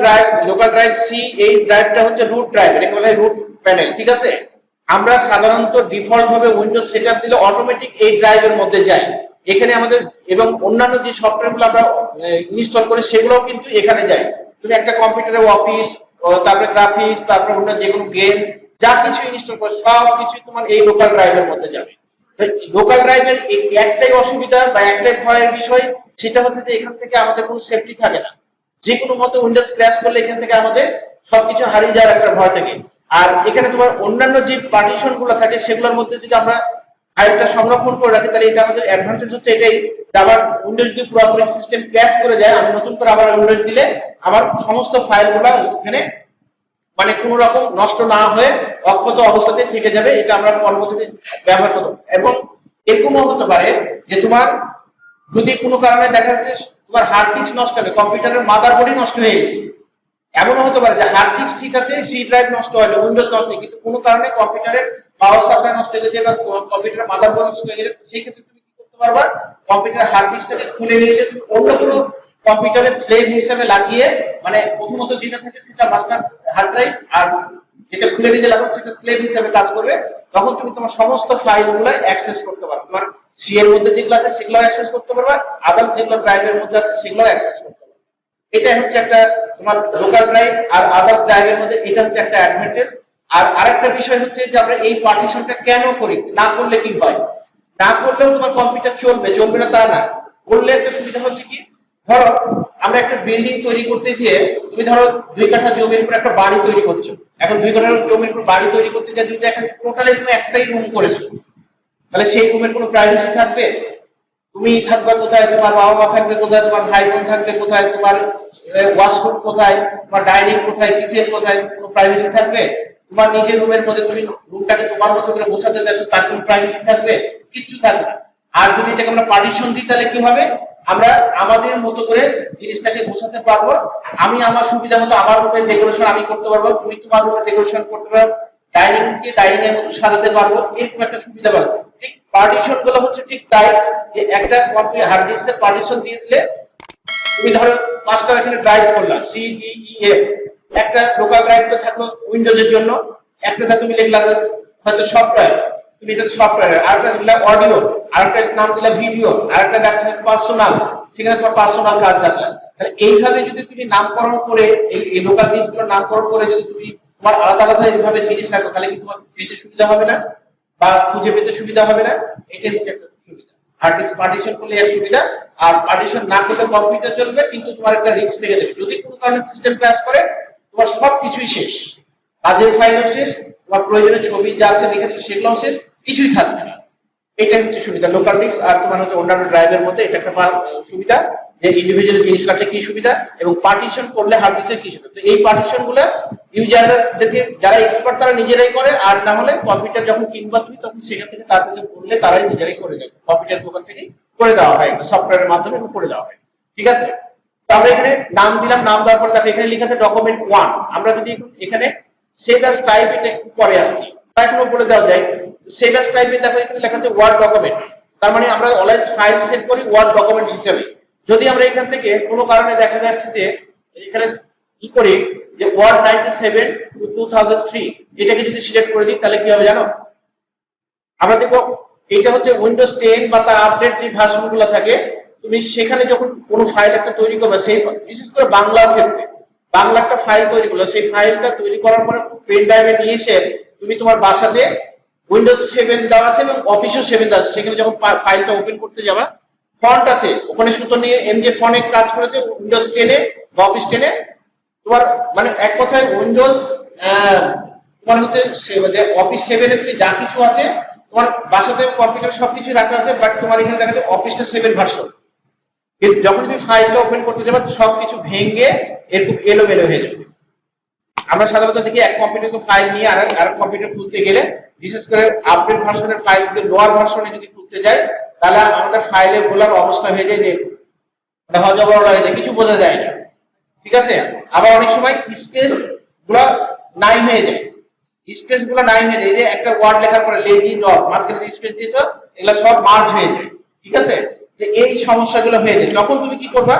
ড্রাইভ সি, এই ড্রাইভটা হচ্ছে রুট ড্রাইভ, এটাকে বলা হয় রুট প্যানেল, ঠিক আছে? আমরা সাধারণত ডিফল্ট ভাবে উইন্ডোজ সেটআপ দিলে অটোমেটিক এই ড্রাইভের মধ্যে যায় এখানে আমাদের, এবং অন্যান্য যে সফটওয়্যারগুলো আমরা ইনস্টল করি সেগুলোও কিন্তু এখানে যায়। তুমি একটা কম্পিউটারে অফিস, তারপরে গ্রাফিক্স, তারপরে অন্য যে কোনো গেম যা কিছু ইনস্টল করো সব কিছু তোমার এই লোকাল ড্রাইভের মধ্যে যাবে। লোকাল ড্রাইভের একটাই অসুবিধা বা একটাই ভয়ের বিষয়, সেটা হচ্ছে যে এখান থেকে আমাদের কোনো সেফটি থাকে না। যে কোনো মতে উইন্ডোজ ক্র্যাশ করলে এখান থেকে আমাদের সবকিছু হারিয়ে যাওয়ার একটা ভয় থাকে। আর এখানে তোমার অন্যান্য যে পার্টিশন গুলো থাকে সেগুলোর মধ্যে যদি আমরা ফাইলটা সংরক্ষণ করে রাখি, তাহলে এটা আমাদের অ্যাডভান্টেজ হচ্ছে এটাই যে আবার উইন্ডোজ যদি পুরো অপারেটিং সিস্টেম ক্র্যাশ করে যায়, আমি নতুন করে আবার উইন্ডোজ দিলে আমার সমস্ত ফাইলগুলো এখানে মানে কোনো রকম নষ্ট না হয়ে অক্ষত অবস্থাতে থেকে যাবে। এটা আমরা পরবর্তীতে ব্যবহার করব। এবং এরকমও হতে পারে যে তোমার যদি কোনো কারণে দেখা যাচ্ছে তোমার হার্ড ডিস্ক নষ্ট হবে, কম্পিউটারের মাদারবোর্ডই নষ্ট হয়ে গেছে, এমনও হতে পারে যে হার্ড ডিস্ক ঠিক আছে, সি ড্রাইভ নষ্ট হয়নি, উইন্ডোজ নষ্ট নেই, কিন্তু কোনো কারণে কম্পিউটারের পাওয়ার সাপ্লাই নষ্ট হয়ে গেছে বা কম্পিউটারের মাদারবোর্ড নষ্ট হয়ে গেছে, সেই ক্ষেত্রে তুমি কি করতে পারবা? কম্পিউটারের হার্ড ডিস্কটাকে খুলে নিয়ে যে তুমি অন্য কোনো কম্পিউটারে স্লেভ হিসেবে লাগিয়ে, মানে প্রথমত যেটা থাকে সেটা মাস্টার হার্ড ড্রাইভ, আর যেটা খুলে নিতে লাগবে সেটা স্লেভ হিসেবে কাজ করবে। তখন তুমি তোমার সমস্ত ফাইলগুলো অ্যাক্সেস করতে পারবে, তোমার সি এর মধ্যে যেগুলো আছে সেগুলো অ্যাক্সেস করতে পারবে, আদার্স যেগুলো ড্রাইভের মধ্যে আছে সেগুলো অ্যাক্সেস করতে পারবে। এটা হচ্ছে একটা তোমার লোকাল ড্রাইভ আর আদার্স ড্রাইভের মধ্যে এটা হচ্ছে একটা অ্যাডভান্টেজ। আর আরেকটা বিষয় হচ্ছে যে আমরা এই পার্টিশনটা কেন করি, না করলে কি হয়, না করলেও তোমার কম্পিউটার চলবে, চলবে না তা না, করলে একটা সুবিধা হচ্ছে কি, ধরো আমরা একটা বিল্ডিং তৈরি করতে গিয়ে তুমি ধরো 2 কাঠা জমির উপর একটা বাড়ি তৈরি করছো, এখন 2 কাঠা জমির উপর বাড়ি তৈরি করতে গিয়ে যদি দেখা যায় টোটালি তুমি একটাই রুম করেছো, তাহলে সেই রুমের কোনো প্রাইভেসি থাকবে? তুমি থাকবে কোথায়, তোমার বাবা মা থাকবে কোথায়, তোমার ভাই বোন থাকবে কোথায়, তোমার ওয়াশরুম কোথায়, তোমার ডাইনিং কোথায়, কিচেন কোথায়, কোনো প্রাইভেসি থাকবে? তোমার নিজের রুমের মধ্যে তুমি রুমটাকে তোমার মতো করে গোছাতে যাচ্ছ, তার কোনো প্রাইভেসি থাকবে? কিচ্ছু থাকবে না। আর যদি এটাকে আমরা পার্টিশন দিই তাহলে কি হবে, আমরা আমাদের মতো করে জিনিসটাকে গোছাতে পারবো। আমি আমার সুবিধা মতো আমার রুমের ডেকোরেশন আমি করতে পারবো, তুমি তোমার রুমের ডেকোরেশন করতে পারবে, ডাইনিং কে ডাইনিং এর মতো সাজাতে পারবো, এরকম একটা সুবিধা পাবো। ঠিক পার্টিশন গুলো হচ্ছে ঠিক তাই, যে একটা কম্পিউটার হার্ড ডিস্কের পার্টিশন দিয়ে দিলে তুমি ধরো 5টা এখানে ড্রাইভ করলা সি ডি ই এফ, একটা লোকাল ড্রাইভ তো থাকলো উইন্ডোজ এর জন্য, একটা তুমি লিখলা হয়তো সফটওয়্যার, তুমি এটাতে সফটওয়্যার, আরেকটা দিলা অডিও, আরেকটা নাম দিলা ভিডিও, আরেকটা রাখলে পার্সোনাল, সেখানে তোমার পার্সোনাল কাজ রাখলা। তাহলে এইভাবে যদি তুমি নামকরণ করে এই লোকাল ডিস্কগুলো নামকরণ করে যদি তুমি তোমার আলাদা আলাদা এইভাবে জিনিস রাখো, তাহলে কি তোমার পেতে সুবিধা হবে না, বা খুঁজে পেতে সুবিধা হবে না? এটাই হচ্ছে একটা সুবিধা। হার্ড ডিস্ক পার্টিশন করলে এর সুবিধা, আর পার্টিশন না করলে কম্পিউটার চলবে কিন্তু তোমার একটা রিস্ক থেকে যাবে, যদি কোনো কারণে সিস্টেম ক্র্যাশ করে তোমার সবকিছুই শেষ, কাজের ফাইলও শেষ, তোমার প্রয়োজনীয় ছবি যা আছে লিখেছো সেগুলোও শেষ, কিছুই থাকবে না। এটা হচ্ছে সুবিধা লোকাল ডিস্ক আর তোমার হচ্ছে অন্যান্য ড্রাইভের মধ্যে, এটা একটা সুবিধা যে ইন্ডিভিজুয়াল জিনিস রাখলে কি সুবিধা, এবং পার্টিশন করলে হার্ড ডিস্কের কি সুবিধা। তো এই পার্টিশন গুলো ইউজারদেরকে যারা এক্সপার্ট তারা নিজেরাই করে, আর না হলে কম্পিউটার যখন কিনবা তুমি তখন সেখান থেকে তাদেরকে বললে তারাই নিজেরাই করে দেয়, কম্পিউটার দোকান থেকে করে দেওয়া হয়, সফটওয়্যারের মাধ্যমে করে দেওয়া হয়। ঠিক আছে, তো আমরা এখানে নাম দিলাম, নাম দেওয়ার পরে দেখো এখানে লেখা আছে ডকুমেন্ট 1। আমরা যদি এখানে সেভ অ্যাজ টাইপ, এটা একটু পরে আসছি, এখনো বলে দেওয়া যায় সেভ অ্যাজ টাইপে দেখো এখানে লেখা আছে ওয়ার্ড ডকুমেন্ট, তার মানে আমরা অলওয়েজ ফাইল সেভ করি ওয়ার্ড ডকুমেন্ট হিসেবে। যদি আমরা এখান থেকে কোনো কারণে দেখা যাচ্ছে যে এখানে কি করি যে ওয়ার্ড 97 2003 এটাকে যদি সিলেক্ট করে দিই তাহলে কি হবে জানো, আমরা দেখো এটা হচ্ছে উইন্ডোজ 10 বা তার আপডেট যে ভার্সনগুলো থাকে, তুমি সেখানে যখন কোনো ফাইল একটা তৈরি করবে, সেই বিশেষ করে বাংলার ক্ষেত্রে বাংলা একটা ফাইল তৈরি করলে সেই ফাইলটা তৈরি করার পরে পেন ড্রাইভে নিয়ে এসে তুমি তোমার বাসাতে উইন্ডোজ 7 দেওয়া আছে এবং অফিসও 7 দেওয়া আছে, সেখানে যখন ফাইলটা ওপেন করতে যাবা ফন্ট আছে ওখানে সুতো নিয়ে এমজে ফন্টে কাজ করেছে উইন্ডোজ 10 এ বা অফিস 10 এ, তোমার মানে এক কথায় উইন্ডোজ তোমার হচ্ছে অফিস 7 এ তুমি যা কিছু আছে তোমার বাসাতে কম্পিউটার সবকিছু রাখা আছে, বাট তোমার এখানে দেখা যায় অফিসটা 7 ভার্সন, যখন তুমি ফাইলটা ওপেন করতে যাবে সবকিছু ভেঙে এরকম এলোমেলো হয়ে যাবে। আমরা সাধারণত দেখি এক কম্পিউটারকে ফাইল নিয়ে আর কম্পিউটার খুলতে গেলে, বিশেষ করে আপডেট ভার্সনের ফাইল যদি লোয়ার ভার্সনে যদি খুলতে যাই তাহলে আমাদের ফাইলের গোলার অবস্থা হয়ে যায় যে মানে হজবরল হয়ে যায়, কিছু বোঝা যায় না। ঠিক আছে, আবার অনেক সময় স্পেস গুলা নাই হয়ে যায়, স্পেস গুলা নাই হয়ে যায়, যে একটা ওয়ার্ড লেখার পরে লেজি ডট মাঝখানে যে স্পেস দিয়েছো এগুলা সব মার্জ হয়ে যায়। ঠিক আছে, যে এই সমস্যাগুলো হয়ে যায়, তখন তুমি কি করবা,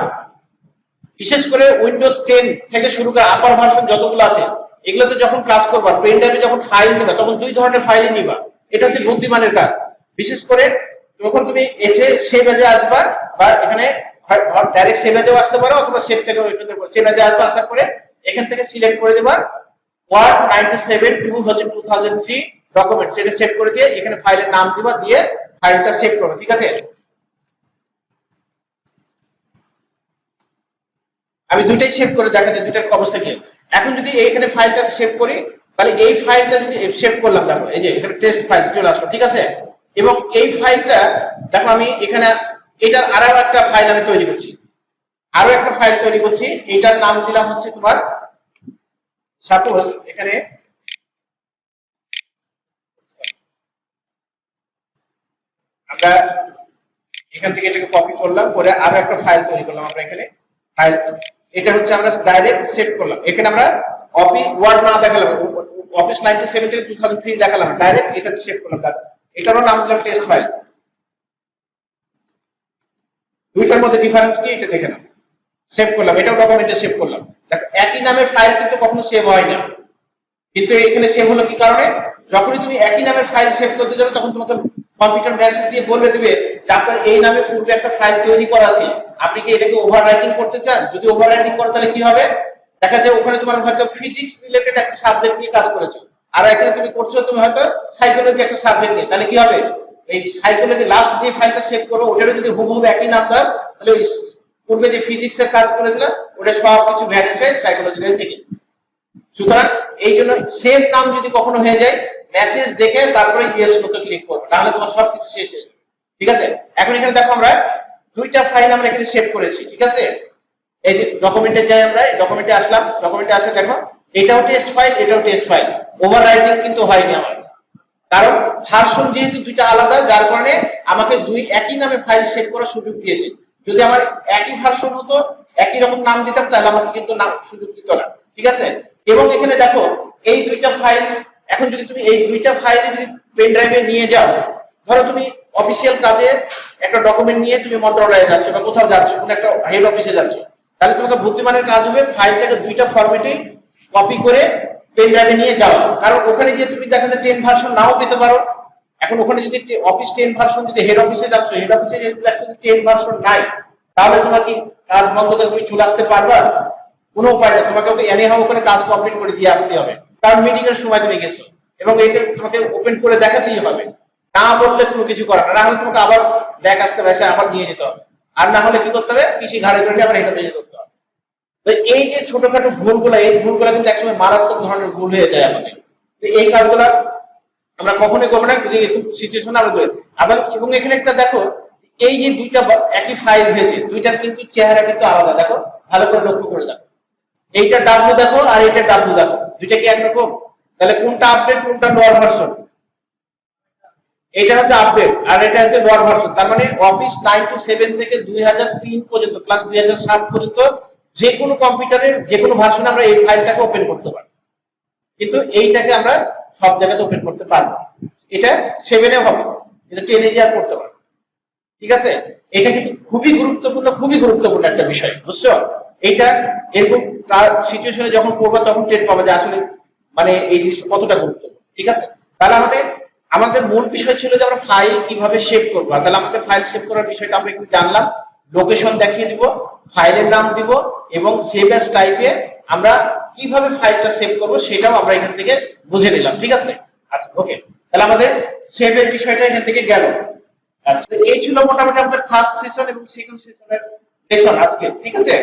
বিশেষ করে উইন্ডোজ 10 থেকে শুরু করে আপার ভার্সন যতগুলো আছে এগুলোতে যখন কাজ করবা, পেন ড্রাইভে যখন ফাইল নেবা তখন 2 ধরনের ফাইল নিবা, এটা হচ্ছে বুদ্ধিমানের কাজ। বিশেষ করে যখন তুমি এসে সেভ এজে আসবা, বা এখানে ডাইরেক্ট সেভ এজেও আসতে পারো অথবা সেভ থেকে সেভ এজে আসবা, আসার পরে এখান থেকে সিলেক্ট করে দেবা ওয়ার্ড 97 হচ্ছে 2003 ডকুমেন্ট, সেটা সেভ করে দিয়ে এখানে ফাইলের নাম দিবা, দিয়ে ফাইলটা সেভ করো। ঠিক আছে, আমি দুইটাই সেভ করে দেখাচ্ছি দুইটার অবস্থা কি। এখন যদি এইখানে ফাইলটা সেভ করি তাহলে এই ফাইলটা যদি সেভ করলাম, দেখো এই যে এখানে টেস্ট ফাইল চলে আসলো। ঠিক আছে, এবং এই ফাইলটা দেখো আমি এখানে এটার আরো একটা ফাইল আমি তৈরি করছি, আরো একটা ফাইল তৈরি করছি, এটার নাম দিলাম হচ্ছে তোমার সাপোজ এখানে আমরা এখান থেকে এটাকে কপি করলাম, করে আরো একটা ফাইল তৈরি করলাম আমরা এখানে ফাইল, এটা হচ্ছে আমরা ডাইরেক্ট সেভ করলাম। এখানে আমরা ওয়ার্ড না দেখালাম, অফিস 97 থেকে 2003 দেখালাম, ডাইরেক্ট এটা সেভ করলাম, এটারও নাম দিলাম টেস্ট ফাইল। দুইটার মধ্যে ডিফারেন্স কি এটা দেখে নাও। সেভ করলাম, এটাও ডকুমেন্টে সেভ করলাম। দেখো একই নামের ফাইল কিন্তু কখনো সেভ হয় না, কিন্তু এখানে সেভ হলো কি কারণে, যখনই তুমি একই নামের ফাইল সেভ করতে যাবে তখন তোমাকে কম্পিউটার মেসেজ দিয়ে বলবে দিবে যে আপনার এই নামে পূর্বে একটা ফাইল তৈরি করা আছে, আপনি কি এটাকে ওভাররাইটিং করতে চান? যদি ওভাররাইটিং করো তাহলে কি হবে, দেখা যায় ওখানে তোমার হয়তো ফিজিক্স রিলেটেড একটা সাবজেক্ট নিয়ে কাজ করেছো, আর এখানে তুমি করছো তুমি হয়তো সাইকোলজি একটা সাবজেক্ট নিয়ে, তাহলে কি হবে, এই সাইকোলজি লাস্ট যে ফাইলটা সেভ করো ওটারও যদি হুবহু একই নাম দাও, তাহলে ওই পূর্বে যে ফিজিক্স এর কাজ করেছিলাম ওটা সব কিছু ভ্যানিশ হয়ে সাইকোলজি থেকে। সুতরাং এই জন্য সেম নাম যদি কখনো হয়ে যায়, মেসেজ দেখে তারপরে ইয়েস মতো ক্লিক করবে, তাহলে তোমার সবকিছু শেষ হয়ে যাবে। ঠিক আছে, এখন এখানে দেখো আমরা দুইটা ফাইল আমরা এখানে সেভ করেছি। ঠিক আছে, এই যে ডকুমেন্টে যাই, আমরা ডকুমেন্টে আসলাম, ডকুমেন্টে আসে দেখো এটাও টেস্ট ফাইল, এটাও টেস্ট ফাইল, ওভাররাইটিং কিন্তু হয়নি আমার, কারণ ভার্সন যেহেতু দুইটা আলাদা, যার কারণে আমাকে দুই একই নামে ফাইল সেভ করার সুযোগ দিয়েছে। যদি আমার একই ভার্সন হতো, একই রকম নাম দিতাম, তাহলে আমাকে কিন্তু নাম সুযোগ দিত না। ঠিক আছে, এবং এখানে দেখো এই দুইটা ফাইল, এখন যদি তুমি এই দুইটা ফাইল যদি পেন ড্রাইভে নিয়ে যাও, ধরো তুমি অফিসিয়াল কাজে একটা ডকুমেন্ট নিয়ে তুমি মন্ত্রণালয়ে যাচ্ছ বা কোথাও যাচ্ছ, কোনো একটা হেড অফিসে যাচ্ছ, তাহলে তোমাকে বুদ্ধিমানের কাজ হবে ফাইলটাকে দুইটা ফরম্যাটে কপি করে পেন ড্রাইভে নিয়ে যাওয়া, কারণ ওখানে গিয়ে তুমি দেখা যায় 10 ভার্সন নাও পেতে পারো। এখন ওখানে যদি অফিস 10 ভার্সন, যদি হেড অফিসে যাচ্ছ, হেড অফিসে যদি দেখছো 10 ভার্সন নাই, তাহলে তোমার কি কাজ বন্ধ করে তুমি চলে আসতে পারবা? কোনো উপায় নেই, তোমাকে ওকে এনে হাও ওখানে কাজ কমপ্লিট করে দিয়ে আসতে হবে, কারণ মিটিং এর সময় তুমি গেছো এবং এটা তোমাকে ওপেন করে দেখাতেই হবে, না বললে কোনো কিছু করার না, হলে তোমাকে আবার ব্যাক আসতে হবে, আবার নিয়ে যেতে হবে, আর না হলে কি করতে হবে, পিসি ঘাড়ে করে আবার হেড অফিসে করতে হবে। তো এই যে ছোটখাটো ভুলগুলো, এই ভুলগুলো কিন্তু একসময় মারাত্মক ধরনের ভুল হয়ে যায় আমাদের। তো এই কাজগুলো আমরা কখনোই করবো না, যদি সিচুয়েশন আমরা ধরে আবার। এবং এখানে একটা দেখো, এই যে দুইটা একই ফাইল হয়েছে, দুইটার কিন্তু চেহারা কিন্তু আলাদা, দেখো ভালো করে লক্ষ্য করে দেখো, এইটা ডাব্লু দেখো আর এইটা ডাব্লু দেখো, দুইটা কি একরকম? তাহলে কোনটা আপডেট, কোনটা লোয়ার ভার্সন? এটা হচ্ছে আপডেট আর এটা হচ্ছে লোয়ার ভার্সন। তার মানে অফিস 97 থেকে 2003 পর্যন্ত প্লাস 2007 পর্যন্ত যে কোনো কম্পিউটারের যে কোনো ভার্সনে আমরা এই ফাইলটাকে ওপেন করতে পারি, কিন্তু এইটাকে আমরা সব জায়গাতে ওপেন করতে পারবো। এটা 7 এ হবে, কিন্তু 10 এ আর করতে পারবো। ঠিক আছে, এটা কিন্তু খুবই গুরুত্বপূর্ণ একটা বিষয়, বুঝছো? এটা এরকম সিচুয়েশনে যখন পড়বা তখন টের পাবা যে আসলে মানে এই জিনিস কতটা গুরুত্বপূর্ণ। ঠিক আছে, তাহলে আমাদের মূল বিষয় ছিল যে আমরা ফাইল কিভাবে সেভ করবো। তাহলে আমাদের ফাইল সেভ করার বিষয়টা আমরা একটু জানলাম, লোকেশন দেখিয়ে দিব, ফাইলের নাম দিব এবং সেভ অ্যাজ টাইপে আমরা কিভাবে ফাইলটা সেভ করব সেটাও আমরা এখান থেকে বুঝে নিলাম। ঠিক আছে, আচ্ছা ওকে, তাহলে আমাদের সেভের বিষয়টা এখান থেকে গেল। আচ্ছা, এই ছিল মোটামুটি আমাদের ফার্স্ট সেশন এবং সেকেন্ড সেশনের লেসন আজকে। ঠিক আছে।